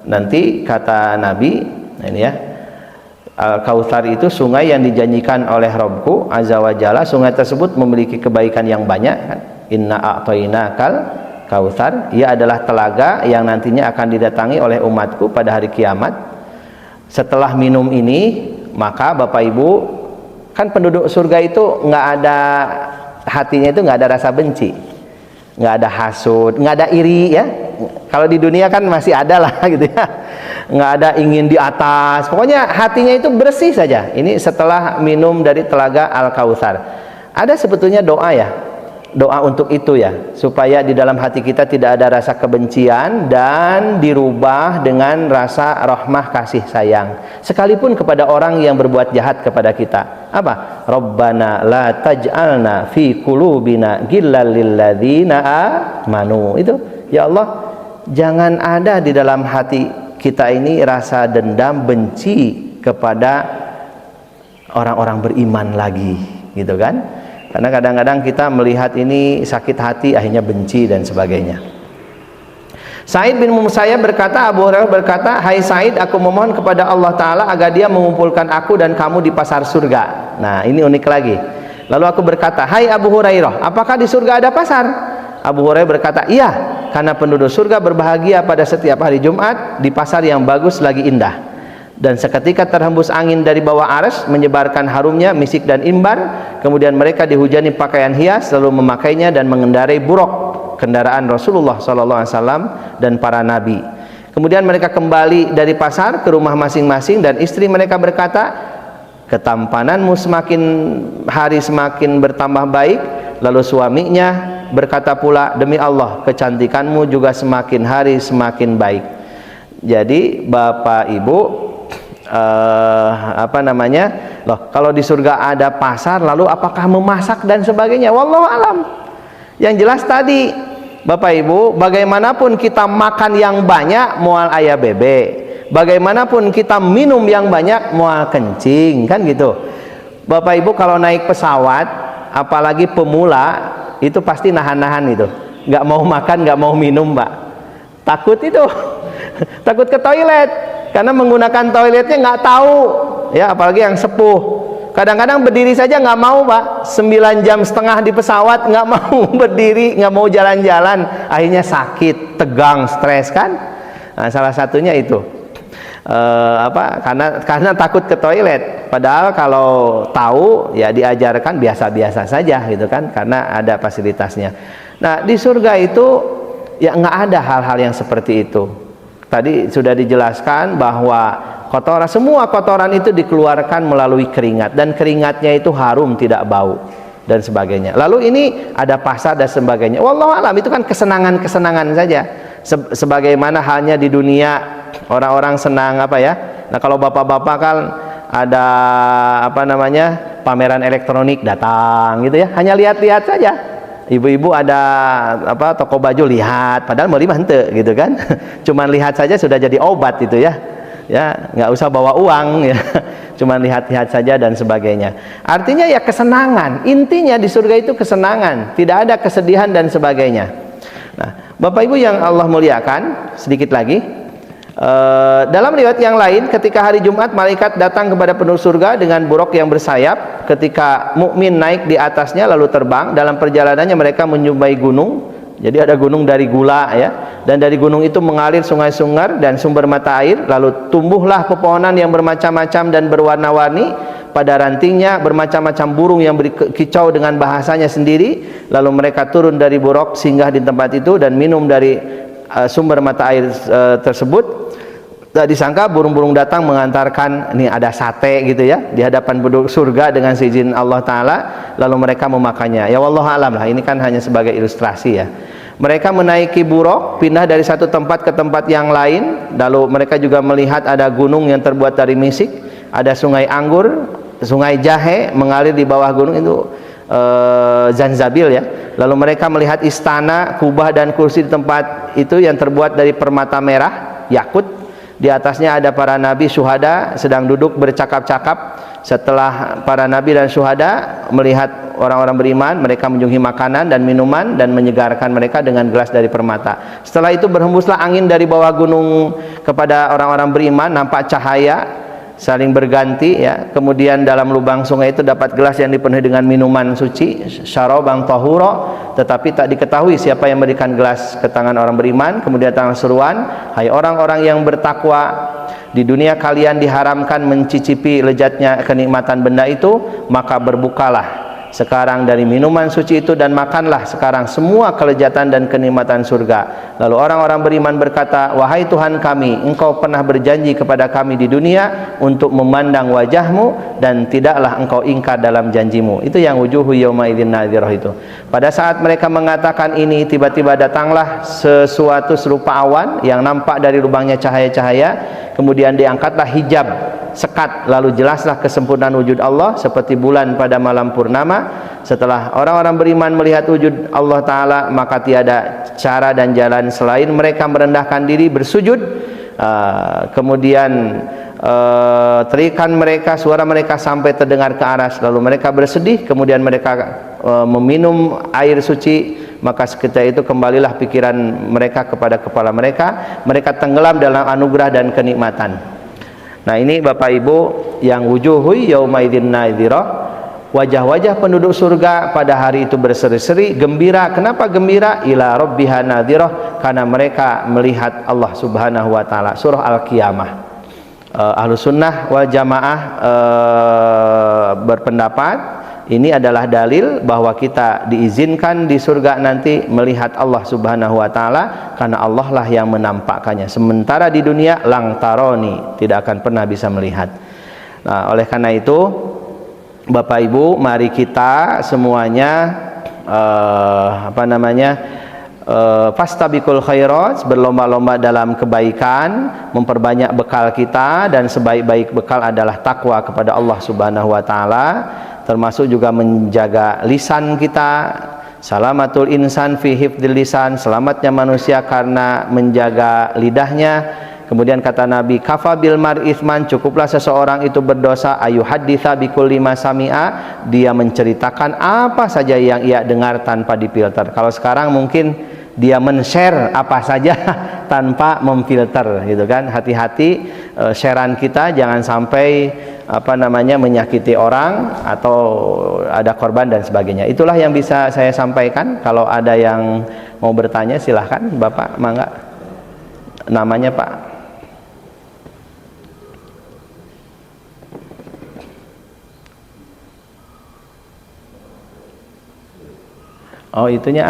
Nanti kata Nabi, nah ini ya, Al-Kautsar itu sungai yang dijanjikan oleh Rabbku Azza wa Jalla. Sungai tersebut memiliki kebaikan yang banyak kan? Inna a'tainakal kautsar. Ia adalah telaga yang nantinya akan didatangi oleh umatku pada hari kiamat. Setelah minum ini, maka Bapak Ibu, kan penduduk surga itu nggak ada hatinya, itu nggak ada rasa benci, nggak ada hasud, nggak ada iri ya. Kalau di dunia kan masih ada lah gitu ya, nggak ada ingin di atas, pokoknya hatinya itu bersih saja. Ini setelah minum dari telaga Al-Kautsar. Ada sebetulnya doa ya, doa untuk itu ya, supaya di dalam hati kita tidak ada rasa kebencian dan dirubah dengan rasa rahmah kasih sayang, sekalipun kepada orang yang berbuat jahat kepada kita. Apa? Rabbana la taj'alna fi qulubina ghillal lil ladzina amanu. Itu, ya Allah, jangan ada di dalam hati kita ini rasa dendam, benci kepada orang-orang beriman lagi, gitu kan? Karena kadang-kadang kita melihat ini sakit hati, akhirnya benci dan sebagainya. Sa'id bin Musayyab berkata, Abu Hurairah berkata, "Hai Sa'id, aku memohon kepada Allah Ta'ala agar dia mengumpulkan aku dan kamu di pasar surga." Nah, ini unik lagi. Lalu aku berkata, "Hai Abu Hurairah, apakah di surga ada pasar?" Abu Hurairah berkata, "Iya, karena penduduk surga berbahagia pada setiap hari Jumat di pasar yang bagus lagi indah. Dan seketika terhembus angin dari bawah arsy menyebarkan harumnya misik dan imbar. Kemudian mereka dihujani pakaian hias lalu memakainya dan mengendarai buruk, kendaraan Rasulullah SAW dan para nabi. Kemudian mereka kembali dari pasar ke rumah masing-masing dan istri mereka berkata, ketampananmu semakin hari semakin bertambah baik. Lalu suaminya berkata pula, demi Allah, kecantikanmu juga semakin hari semakin baik." Jadi Bapak Ibu, loh, kalau di surga ada pasar, lalu apakah memasak dan sebagainya? Wallahu alam. Yang jelas tadi Bapak Ibu, bagaimanapun kita makan yang banyak mual ayah bebe, bagaimanapun kita minum yang banyak mual kencing, kan gitu. Bapak Ibu kalau naik pesawat, apalagi pemula, itu pasti nahan-nahan itu, nggak mau makan, nggak mau minum, Pak. Takut itu takut ke toilet, karena menggunakan toiletnya nggak tahu ya, apalagi yang sepuh. Kadang-kadang berdiri saja nggak mau, Pak. 9,5 jam di pesawat nggak mau berdiri, nggak mau jalan-jalan, akhirnya sakit, tegang, stres kan. Nah, salah satunya itu karena takut ke toilet. Padahal kalau tahu ya diajarkan biasa-biasa saja gitu kan, karena ada fasilitasnya. Nah, di surga itu ya nggak ada hal-hal yang seperti itu. Tadi sudah dijelaskan bahwa semua kotoran itu dikeluarkan melalui keringat, dan keringatnya itu harum, tidak bau dan sebagainya. Lalu ini ada pasar dan sebagainya. Wallahu alam, itu kan kesenangan-kesenangan saja. Sebagaimana halnya di dunia orang-orang senang apa ya. Nah, kalau bapak-bapak kan ada pameran elektronik, datang gitu ya, hanya lihat-lihat saja. Ibu-ibu ada toko baju, lihat, padahal mau hente gitu kan. Cuman lihat saja sudah jadi obat itu ya. Ya, nggak usah bawa uang ya. Cuman lihat-lihat saja dan sebagainya. Artinya ya kesenangan. Intinya di surga itu kesenangan, tidak ada kesedihan dan sebagainya. Nah, Bapak Ibu yang Allah muliakan, sedikit lagi. Dalam riwayat yang lain, ketika hari Jumat malaikat datang kepada penduduk surga dengan buruk yang bersayap. Ketika mukmin naik di atasnya lalu terbang, dalam perjalanannya mereka menjumpai gunung. Jadi ada gunung dari gula ya, dan dari gunung itu mengalir sungai-sungai dan sumber mata air. Lalu tumbuhlah pepohonan yang bermacam-macam dan berwarna-warni. Pada rantingnya bermacam-macam burung yang berkicau dengan bahasanya sendiri. Lalu mereka turun dari buruk, singgah di tempat itu dan minum dari sumber mata air tersebut. Tak disangka burung-burung datang mengantarkan, ini ada sate gitu ya, di hadapan penduduk surga dengan seizin Allah Ta'ala. Lalu mereka memakannya. Ya wallahu alam lah, ini kan hanya sebagai ilustrasi ya. Mereka menaiki buruk, pindah dari satu tempat ke tempat yang lain. Lalu mereka juga melihat ada gunung yang terbuat dari misik, ada sungai anggur, sungai jahe mengalir di bawah gunung itu, Zanzabil ya. Lalu mereka melihat istana, kubah dan kursi di tempat itu yang terbuat dari permata merah, yakut. Di atasnya ada para nabi syuhada sedang duduk bercakap-cakap. Setelah para nabi dan syuhada melihat orang-orang beriman, mereka menjunjung makanan dan minuman dan menyegarkan mereka dengan gelas dari permata. Setelah itu berhembuslah angin dari bawah gunung kepada orang-orang beriman, nampak cahaya saling berganti ya. Kemudian dalam lubang sungai itu dapat gelas yang dipenuhi dengan minuman suci, syaraban tahura, tetapi tak diketahui siapa yang memberikan gelas ke tangan orang beriman. Kemudian tangan seruan, hai orang-orang yang bertakwa, di dunia kalian diharamkan mencicipi lezatnya kenikmatan benda itu, maka berbukalah sekarang dari minuman suci itu dan makanlah sekarang semua kelezatan dan kenikmatan surga. Lalu orang-orang beriman berkata, wahai Tuhan kami, Engkau pernah berjanji kepada kami di dunia untuk memandang wajahmu dan tidaklah Engkau ingkar dalam janjimu. Itu yang wujuhu yauma idzin nadhirah itu. Pada saat mereka mengatakan ini, tiba-tiba datanglah sesuatu serupa awan yang nampak dari lubangnya cahaya-cahaya, kemudian diangkatlah hijab sekat, lalu jelaslah kesempurnaan wujud Allah seperti bulan pada malam purnama. Setelah orang-orang beriman melihat wujud Allah Ta'ala, maka tiada cara dan jalan selain mereka merendahkan diri bersujud. Kemudian teriakan mereka, suara mereka sampai terdengar ke aras, lalu mereka bersedih, kemudian mereka meminum air suci, maka seketika itu kembalilah pikiran mereka kepada kepala mereka, mereka tenggelam dalam anugerah dan kenikmatan. Nah, ini Bapak Ibu yang wujuhu yauma idzin nadhirah, wajah-wajah penduduk surga pada hari itu berseri-seri gembira. Kenapa gembira? Ila rabbiha nadhirah, karena mereka melihat Allah Subhanahu wa taala. Surah Al-Qiyamah. Ahlus Sunnah wal Jamaah berpendapat ini adalah dalil bahwa kita diizinkan di surga nanti melihat Allah Subhanahu wa taala, karena Allah lah yang menampakkannya. Sementara di dunia lang taroni, tidak akan pernah bisa melihat. Nah, oleh karena itu Bapak Ibu, mari kita semuanya fastabiqul khairat, berlomba-lomba dalam kebaikan, memperbanyak bekal kita, dan sebaik-baik bekal adalah takwa kepada Allah Subhanahu wa taala, termasuk juga menjaga lisan kita. Salamatul insan fi hifdzil lisan, selamatnya manusia karena menjaga lidahnya. Kemudian kata Nabi, kafa bil mar'i itsman, cukuplah seseorang itu berdosa ayu haditsa bikulli ma sami'a, dia menceritakan apa saja yang ia dengar tanpa difilter. Kalau sekarang mungkin dia men-share apa saja tanpa memfilter, gitu kan. Hati-hati sharean kita jangan sampai menyakiti orang atau ada korban dan sebagainya. Itulah yang bisa saya sampaikan. Kalau ada yang mau bertanya silahkan Bapak, mangga. Namanya Pak? Oh, itunya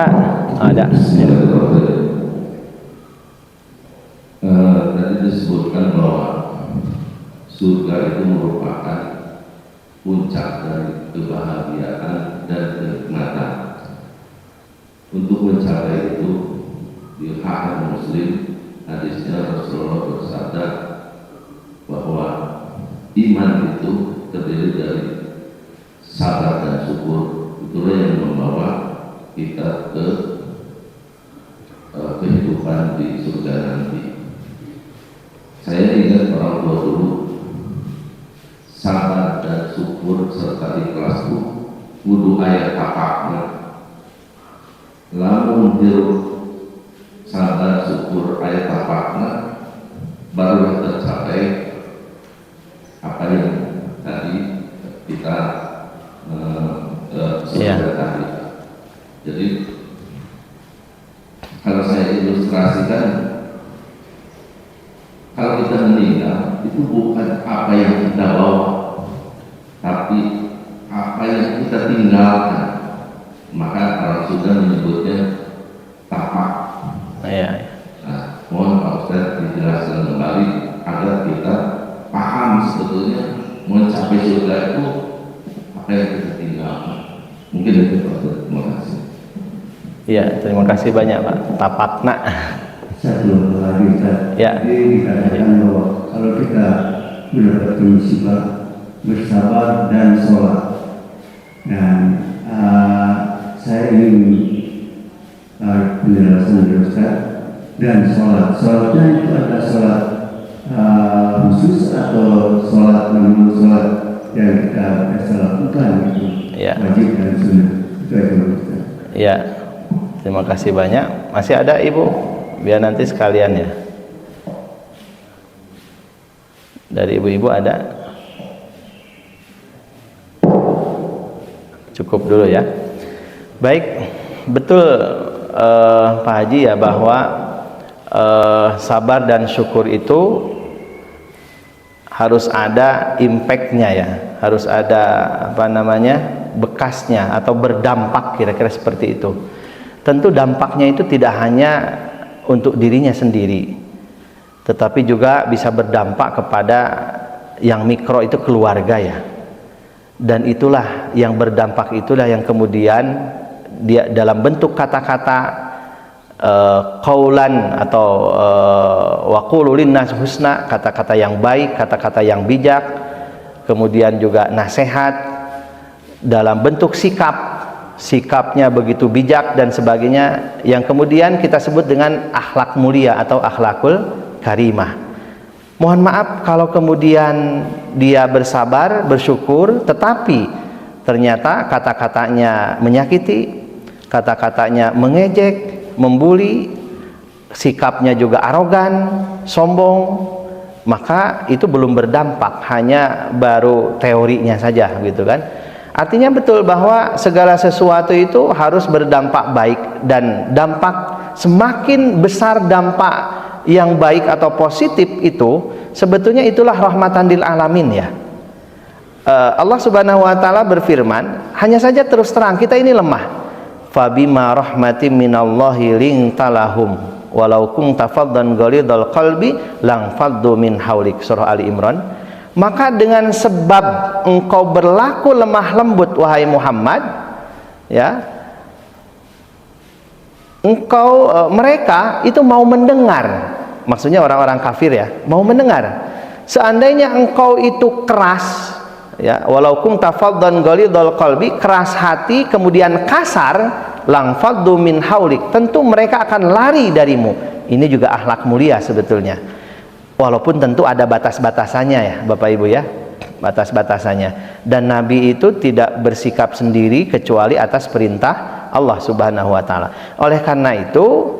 ada. Tadi disebutkan bahwa surga itu merupakan puncak dari kebahagiaan dan kenikmatan. Untuk mencapai itu, di hak Muslim, hadisnya Rasulullah bersabda bahwa iman itu terdiri dari sabar dan syukur. Itulah yang membawa kita ke kehidupan di surga nanti. Saya ingat orang tua dulu, sabar dan syukur serta ikhlas itu kudu aya tapakna. Lamun hirup sabar syukur aya tapakna, baru tercapai apa yang tadi kita sudah tadi. Jadi kalau saya ilustrasikan, kalau kita meninggal itu bukan apa yang kita bawa, tapi apa yang kita tinggalkan. Maka orang sudah menyebutnya tapak. Nah, mohon Pak Ustaz dijelaskan kembali agar kita paham sebetulnya mencapai surga itu apa yang kita tinggalkan. Mungkin itu Pak Ustaz. Terima kasih. Iya, terima kasih banyak Pak. Tapakna. Satu lagi ya. Jadi dikatakan bahwa kalau kita mendapat musibah, bersabar dan sholat. Dan saya ingin penjelasan dari Ustaz. Dan sholatnya itu ada sholat khusus atau sholat memang sholat yang kita biasa lakukan gitu, wajib dan sunnah. Itu aja Ustaz. Ya. Terima kasih banyak. Masih ada Ibu? Biar nanti sekalian ya. Dari ibu-ibu ada? Cukup dulu ya. Baik, betul Pak Haji ya, bahwa sabar dan syukur itu harus ada impactnya ya, harus ada apa namanya, bekasnya atau berdampak, kira-kira seperti itu. Tentu dampaknya itu tidak hanya untuk dirinya sendiri, tetapi juga bisa berdampak kepada yang mikro, itu keluarga ya. Dan itulah yang berdampak, itulah yang kemudian dia dalam bentuk kata-kata qaulan atau wa qulu linnas husna, kata-kata yang baik, kata-kata yang bijak, kemudian juga nasihat dalam bentuk sikapnya begitu bijak dan sebagainya, yang kemudian kita sebut dengan akhlak mulia atau akhlakul karimah. Mohon maaf kalau kemudian dia bersabar, bersyukur, tetapi ternyata kata-katanya menyakiti, kata-katanya mengejek, membuli, sikapnya juga arogan, sombong, maka itu belum berdampak, hanya baru teorinya saja gitu kan. Artinya betul bahwa segala sesuatu itu harus berdampak baik, dan dampak, semakin besar dampak yang baik atau positif itu, sebetulnya itulah rahmatan lil alamin ya. Allah Subhanahu wa taala berfirman, hanya saja terus terang kita ini lemah. Fabima rahmatin minallahi lintalahum walau kunta faddan ghalidhal qalbi lang faddu min haulik, surah Ali Imran. Maka dengan sebab engkau berlaku lemah lembut wahai Muhammad ya, engkau mereka itu mau mendengar, maksudnya orang-orang kafir ya, mau mendengar. Seandainya engkau itu keras ya, walau kunta faddan ghalidhal qalbi, keras hati kemudian kasar, lang faddu min haulik, tentu mereka akan lari darimu. Ini juga akhlak mulia sebetulnya, walaupun tentu ada batas-batasannya ya Bapak Ibu ya, batas-batasannya. Dan Nabi itu tidak bersikap sendiri kecuali atas perintah Allah Subhanahu wa taala. Oleh karena itu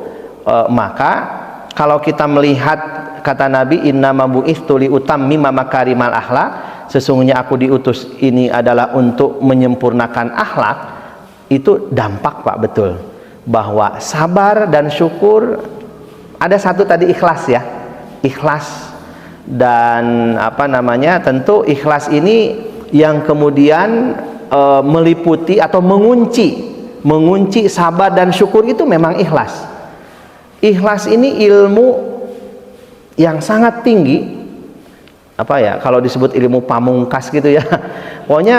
maka kalau kita melihat kata Nabi, innama bu'itsu li utammima makarimal akhlak, sesungguhnya aku diutus ini adalah untuk menyempurnakan akhlak, itu dampak Pak, betul bahwa sabar dan syukur. Ada satu tadi ikhlas ya, ikhlas, dan apa namanya, tentu ikhlas ini yang kemudian meliputi atau mengunci sabar dan syukur itu memang ikhlas. Ikhlas ini ilmu yang sangat tinggi, apa ya, kalau disebut ilmu pamungkas gitu ya, pokoknya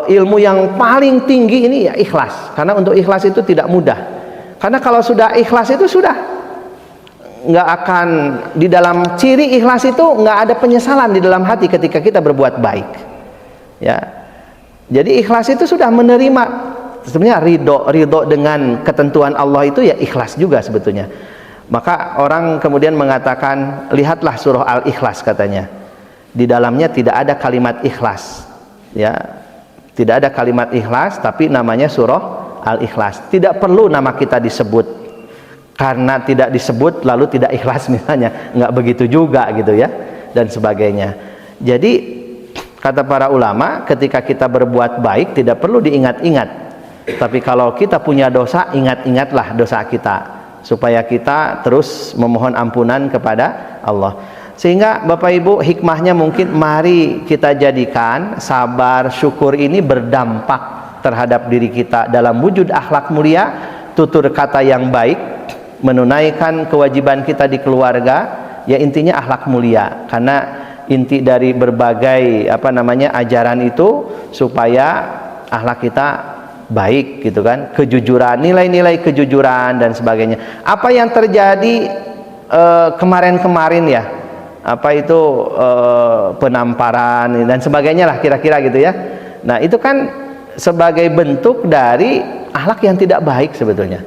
ilmu yang paling tinggi ini ya ikhlas. Karena untuk ikhlas itu tidak mudah, karena kalau sudah ikhlas itu sudah nggak akan, di dalam ciri ikhlas itu nggak ada penyesalan di dalam hati ketika kita berbuat baik ya. Jadi ikhlas itu sudah menerima, sebenarnya ridho dengan ketentuan Allah itu ya ikhlas juga sebetulnya. Maka orang kemudian mengatakan, lihatlah surah Al-Ikhlas katanya, di dalamnya tidak ada kalimat ikhlas ya, tidak ada kalimat ikhlas, tapi namanya surah Al-Ikhlas. Tidak perlu nama kita disebut, karena tidak disebut lalu tidak ikhlas misalnya, nggak begitu juga gitu ya, dan sebagainya. Jadi kata para ulama, ketika kita berbuat baik tidak perlu diingat-ingat, tapi kalau kita punya dosa, ingat-ingatlah dosa kita, supaya kita terus memohon ampunan kepada Allah. Sehingga Bapak Ibu, hikmahnya mungkin mari kita jadikan sabar syukur ini berdampak terhadap diri kita dalam wujud akhlak mulia, tutur kata yang baik, menunaikan kewajiban kita di keluarga, ya intinya akhlak mulia. Karena inti dari berbagai apa namanya ajaran itu supaya akhlak kita baik gitu kan, kejujuran, nilai-nilai kejujuran dan sebagainya. Apa yang terjadi kemarin-kemarin ya, apa itu penamparan dan sebagainya lah kira-kira gitu ya. Nah itu kan sebagai bentuk dari akhlak yang tidak baik sebetulnya,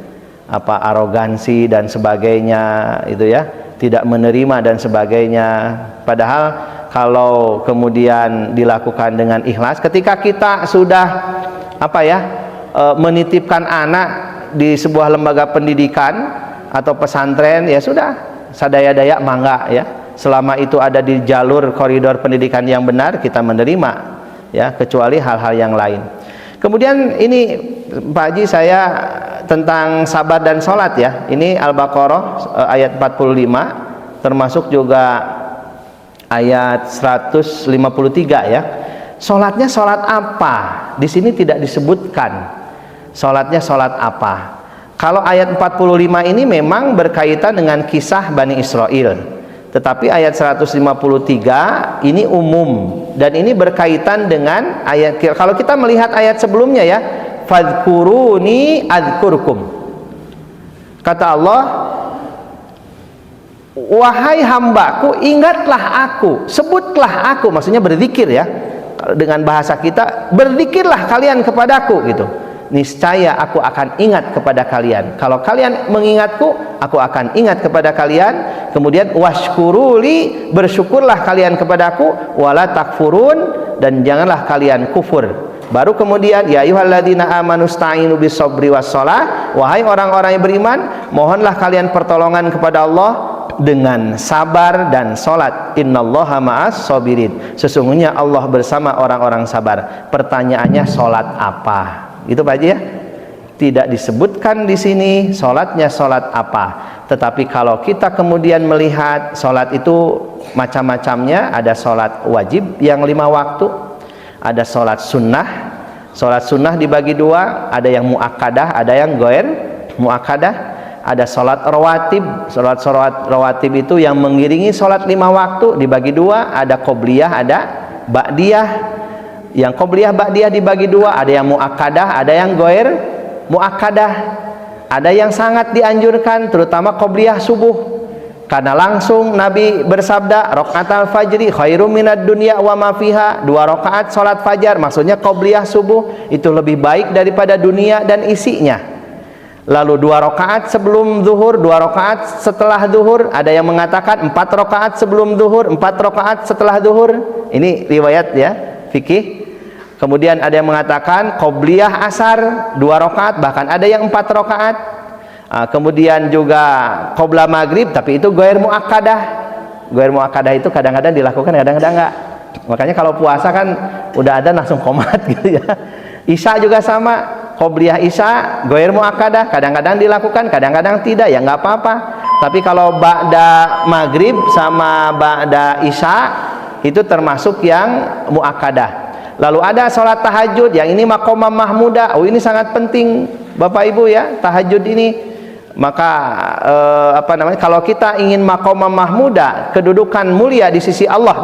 apa arogansi dan sebagainya itu ya, tidak menerima dan sebagainya. Padahal kalau kemudian dilakukan dengan ikhlas, ketika kita sudah apa ya, menitipkan anak di sebuah lembaga pendidikan atau pesantren, ya sudah, sadaya-daya mangga ya, selama itu ada di jalur koridor pendidikan yang benar, kita menerima ya, kecuali hal-hal yang lain. Kemudian ini Pak Haji, saya tentang sabar dan sholat ya, ini Al-Baqarah ayat 45, termasuk juga ayat 153 ya. Salatnya salat apa? Di sini tidak disebutkan. Salatnya salat apa? Kalau ayat 45 ini memang berkaitan dengan kisah Bani Israel. Tetapi ayat 153 ini umum dan ini berkaitan dengan ayat, kalau kita melihat ayat sebelumnya ya, fadhkuruni adzkurkum. Kata Allah, wahai hambaku, ingatlah aku, sebutlah aku, maksudnya berzikir ya. Dengan bahasa kita, berzikirlah kalian kepadaku gitu. Niscaya aku akan ingat kepada kalian. Kalau kalian mengingatku, aku akan ingat kepada kalian. Kemudian washkuruli, bersyukurlah kalian kepadaku, wala takfurun, dan janganlah kalian kufur. Baru kemudian ya ayyuhalladzina amanu sta'inu bis-sabri was-shalah, wahai orang-orang yang beriman, mohonlah kalian pertolongan kepada Allah dengan sabar dan salat. Innallaha ma'as sabirin. Sesungguhnya Allah bersama orang-orang sabar. Pertanyaannya, salat apa? Itu Pak Haji ya. Tidak disebutkan di sini salatnya salat apa. Tetapi kalau kita kemudian melihat salat itu macam-macamnya, ada salat wajib yang 5 waktu, ada salat sunnah. Salat sunnah dibagi 2, ada yang muakkadah, ada yang ghair muakkadah. Ada salat rawatib. Salat rawatib itu yang mengiringi salat 5 waktu dibagi 2, ada qobliyah, ada ba'diyah. Yang qobliyah ba'diyah dibagi 2, ada yang muakkadah, ada yang ghair muakkadah. Ada yang sangat dianjurkan terutama qobliyah subuh. Karena langsung Nabi bersabda, raqatal fajri khairum minad dunya wa ma fiha. 2 rakaat salat fajar, maksudnya qobliyah subuh itu lebih baik daripada dunia dan isinya. Lalu 2 rakaat sebelum zuhur, 2 rakaat setelah zuhur. Ada yang mengatakan 4 rakaat sebelum zuhur, 4 rakaat setelah zuhur. Ini riwayat ya, fikih. Kemudian ada yang mengatakan qobliyah asar 2 rakaat, bahkan ada yang 4 rakaat. Kemudian juga qobla maghrib, tapi itu ghair muakkadah. Ghair muakkadah itu kadang-kadang dilakukan, kadang-kadang enggak. Makanya kalau puasa kan udah ada langsung qomat gitu ya. Isya juga sama, qobliyah isya ghair muakkadah, kadang-kadang dilakukan, kadang-kadang tidak, ya nggak apa-apa. Tapi kalau ba'da maghrib sama ba'da isya itu termasuk yang muakkadah. Lalu ada sholat tahajud, yang ini maqamah mahmudah. Oh, ini sangat penting Bapak Ibu ya, tahajud ini. Maka kalau kita ingin maqamah mahmudah, kedudukan mulia di sisi Allah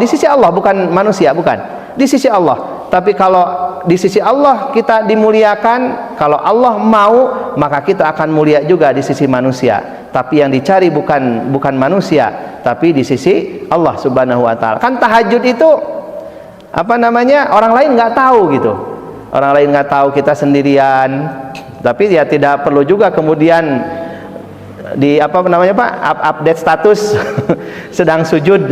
bukan manusia, bukan di sisi Allah. Tapi kalau di sisi Allah kita dimuliakan, kalau Allah mau, maka kita akan mulia juga di sisi manusia. Tapi yang dicari bukan manusia, tapi di sisi Allah Subhanahu wa taala. Kan tahajud itu orang lain nggak tahu gitu. Orang lain nggak tahu, kita sendirian. Tapi ya tidak perlu juga kemudian di update status sedang sujud,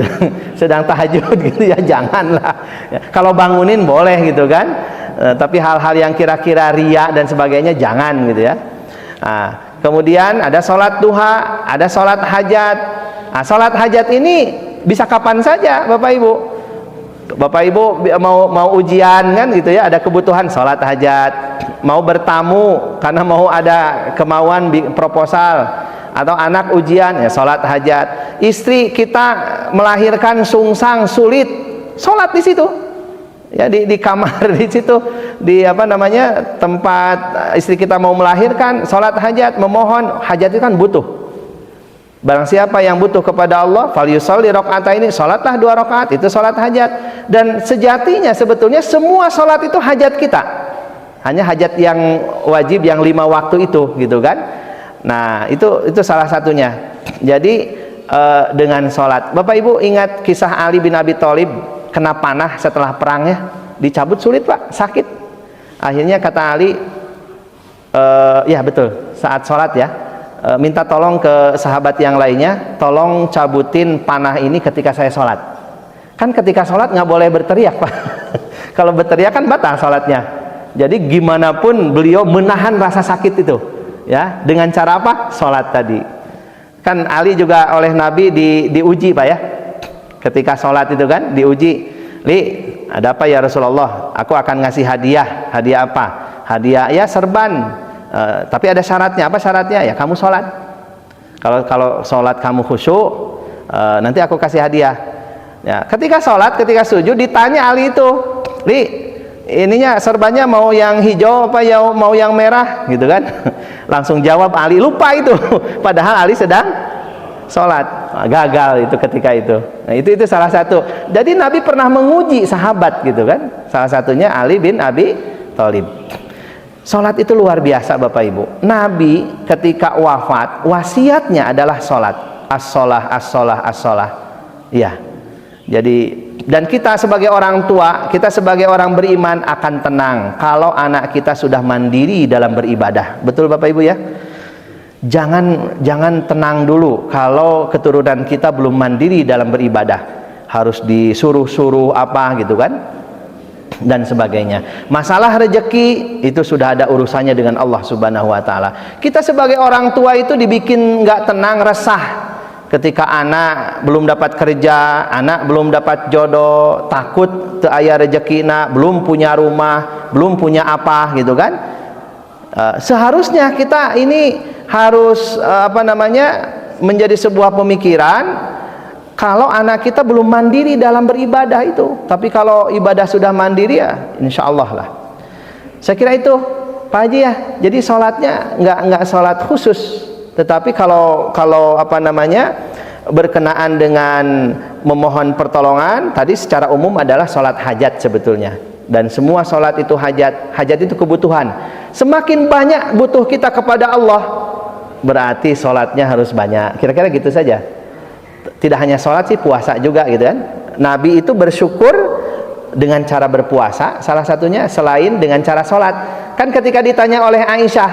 sedang tahajud gitu ya, janganlah ya. Kalau bangunin boleh gitu kan, tapi hal-hal yang kira-kira riya dan sebagainya jangan gitu ya. Kemudian ada sholat duha, ada sholat hajat. Sholat hajat ini bisa kapan saja Bapak Ibu. Bapak Ibu mau ujian kan gitu ya, ada kebutuhan sholat hajat. Mau bertamu karena mau ada kemauan proposal, atau anak ujian ya sholat hajat. Istri kita melahirkan sungsang sulit, sholat di situ ya, di kamar di situ, di tempat istri kita mau melahirkan, sholat hajat, memohon hajat itu kan butuh. Barang siapa yang butuh kepada Allah, falyusolli raqataini, sholatlah 2 rakaat, itu sholat hajat. Dan sejatinya sebetulnya semua sholat itu hajat kita, hanya hajat yang wajib yang 5 waktu itu gitu kan. Nah itu salah satunya. Jadi dengan sholat, Bapak Ibu ingat kisah Ali bin Abi Thalib kena panah setelah perangnya, dicabut sulit Pak, sakit. Akhirnya kata Ali, ya betul, saat sholat ya, minta tolong ke sahabat yang lainnya, tolong cabutin panah ini ketika saya sholat. Kan ketika sholat nggak boleh berteriak Pak. Kalau berteriak kan batal sholatnya. Jadi gimana pun beliau menahan rasa sakit itu ya, dengan cara apa? Sholat tadi. Kan Ali juga oleh Nabi diuji Pak ya, ketika sholat itu kan diuji. Li, ada apa ya Rasulullah? Aku akan ngasih hadiah. Hadiah apa? Hadiah ya serban. Tapi ada syaratnya. Apa syaratnya? Ya kamu sholat. Kalau sholat kamu khusyuk, nanti aku kasih hadiah. Ya, ketika sholat, ketika sujud ditanya Ali itu, Li, ininya serbanya mau yang hijau apa ya mau yang merah gitu kan? Langsung jawab Ali, lupa itu. Padahal Ali sedang sholat. Gagal itu ketika itu. Nah, itu salah satu. Jadi Nabi pernah menguji sahabat gitu kan? Salah satunya Ali bin Abi Thalib. Sholat itu luar biasa Bapak Ibu. Nabi ketika wafat wasiatnya adalah sholat. As-sholah, as-sholah, as-sholah. Ya. Jadi, dan kita sebagai orang tua, kita sebagai orang beriman akan tenang kalau anak kita sudah mandiri dalam beribadah. Betul Bapak Ibu ya? Jangan tenang dulu kalau keturunan kita belum mandiri dalam beribadah. Harus disuruh-suruh apa gitu kan? Dan sebagainya. Masalah rezeki itu sudah ada urusannya dengan Allah Subhanahu wa taala. Kita sebagai orang tua itu dibikin nggak tenang, resah ketika anak belum dapat kerja, anak belum dapat jodoh, takut teu aya rezekina, belum punya rumah, belum punya apa gitu kan. Seharusnya kita ini harus menjadi sebuah pemikiran kalau anak kita belum mandiri dalam beribadah itu. Tapi kalau ibadah sudah mandiri ya insya Allah lah. Saya kira itu Pak Haji ya. Jadi sholatnya nggak sholat khusus. Tetapi kalau berkenaan dengan memohon pertolongan tadi secara umum adalah sholat hajat sebetulnya. Dan semua sholat itu hajat. Hajat itu kebutuhan. Semakin banyak butuh kita kepada Allah, berarti sholatnya harus banyak. Kira-kira gitu saja. Tidak hanya sholat sih, puasa juga gitu kan. Nabi itu bersyukur dengan cara berpuasa, salah satunya selain dengan cara sholat. Kan ketika ditanya oleh Aisyah,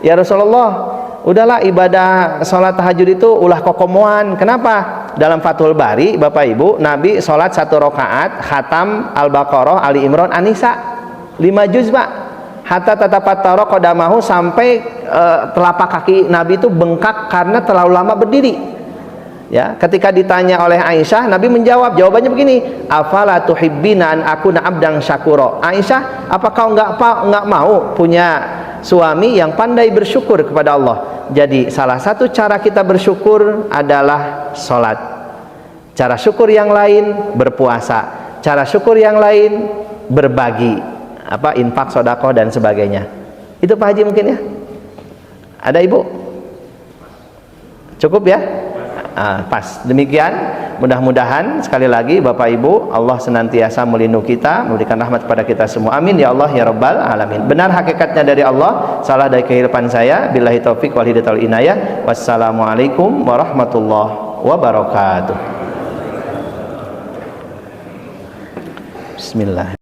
ya Rasulullah, udahlah ibadah sholat tahajud itu ulah kokomoan. Kenapa? Dalam Fathul Bari Bapak Ibu, Nabi sholat 1 rakaat khatam Al-Baqarah, Ali Imran, An-Nisa 5 juz Pak. Hatta tatafattara qadamahu, sampai telapak kaki Nabi itu bengkak karena terlalu lama berdiri. Ya, ketika ditanya oleh Aisyah, Nabi menjawab, jawabannya begini, afala tuhibbina an akuna abdan syakura. Aisyah, apa kau enggak mau punya suami yang pandai bersyukur kepada Allah? Jadi salah satu cara kita bersyukur adalah sholat. Cara syukur yang lain berpuasa. Cara syukur yang lain berbagi, infak, sedekah dan sebagainya. Itu Pak Haji mungkin ya. Ada Ibu? Cukup ya? Pas. Demikian, mudah-mudahan sekali lagi Bapak Ibu, Allah senantiasa melindungi kita, memberikan rahmat kepada kita semua. Amin ya Allah ya Rabbal alamin. Benar hakikatnya dari Allah, salah dari kehidupan saya. Billahi taufik wal hidayah wal inayah. Wassalamualaikum warahmatullahi wabarakatuh. Bismillah.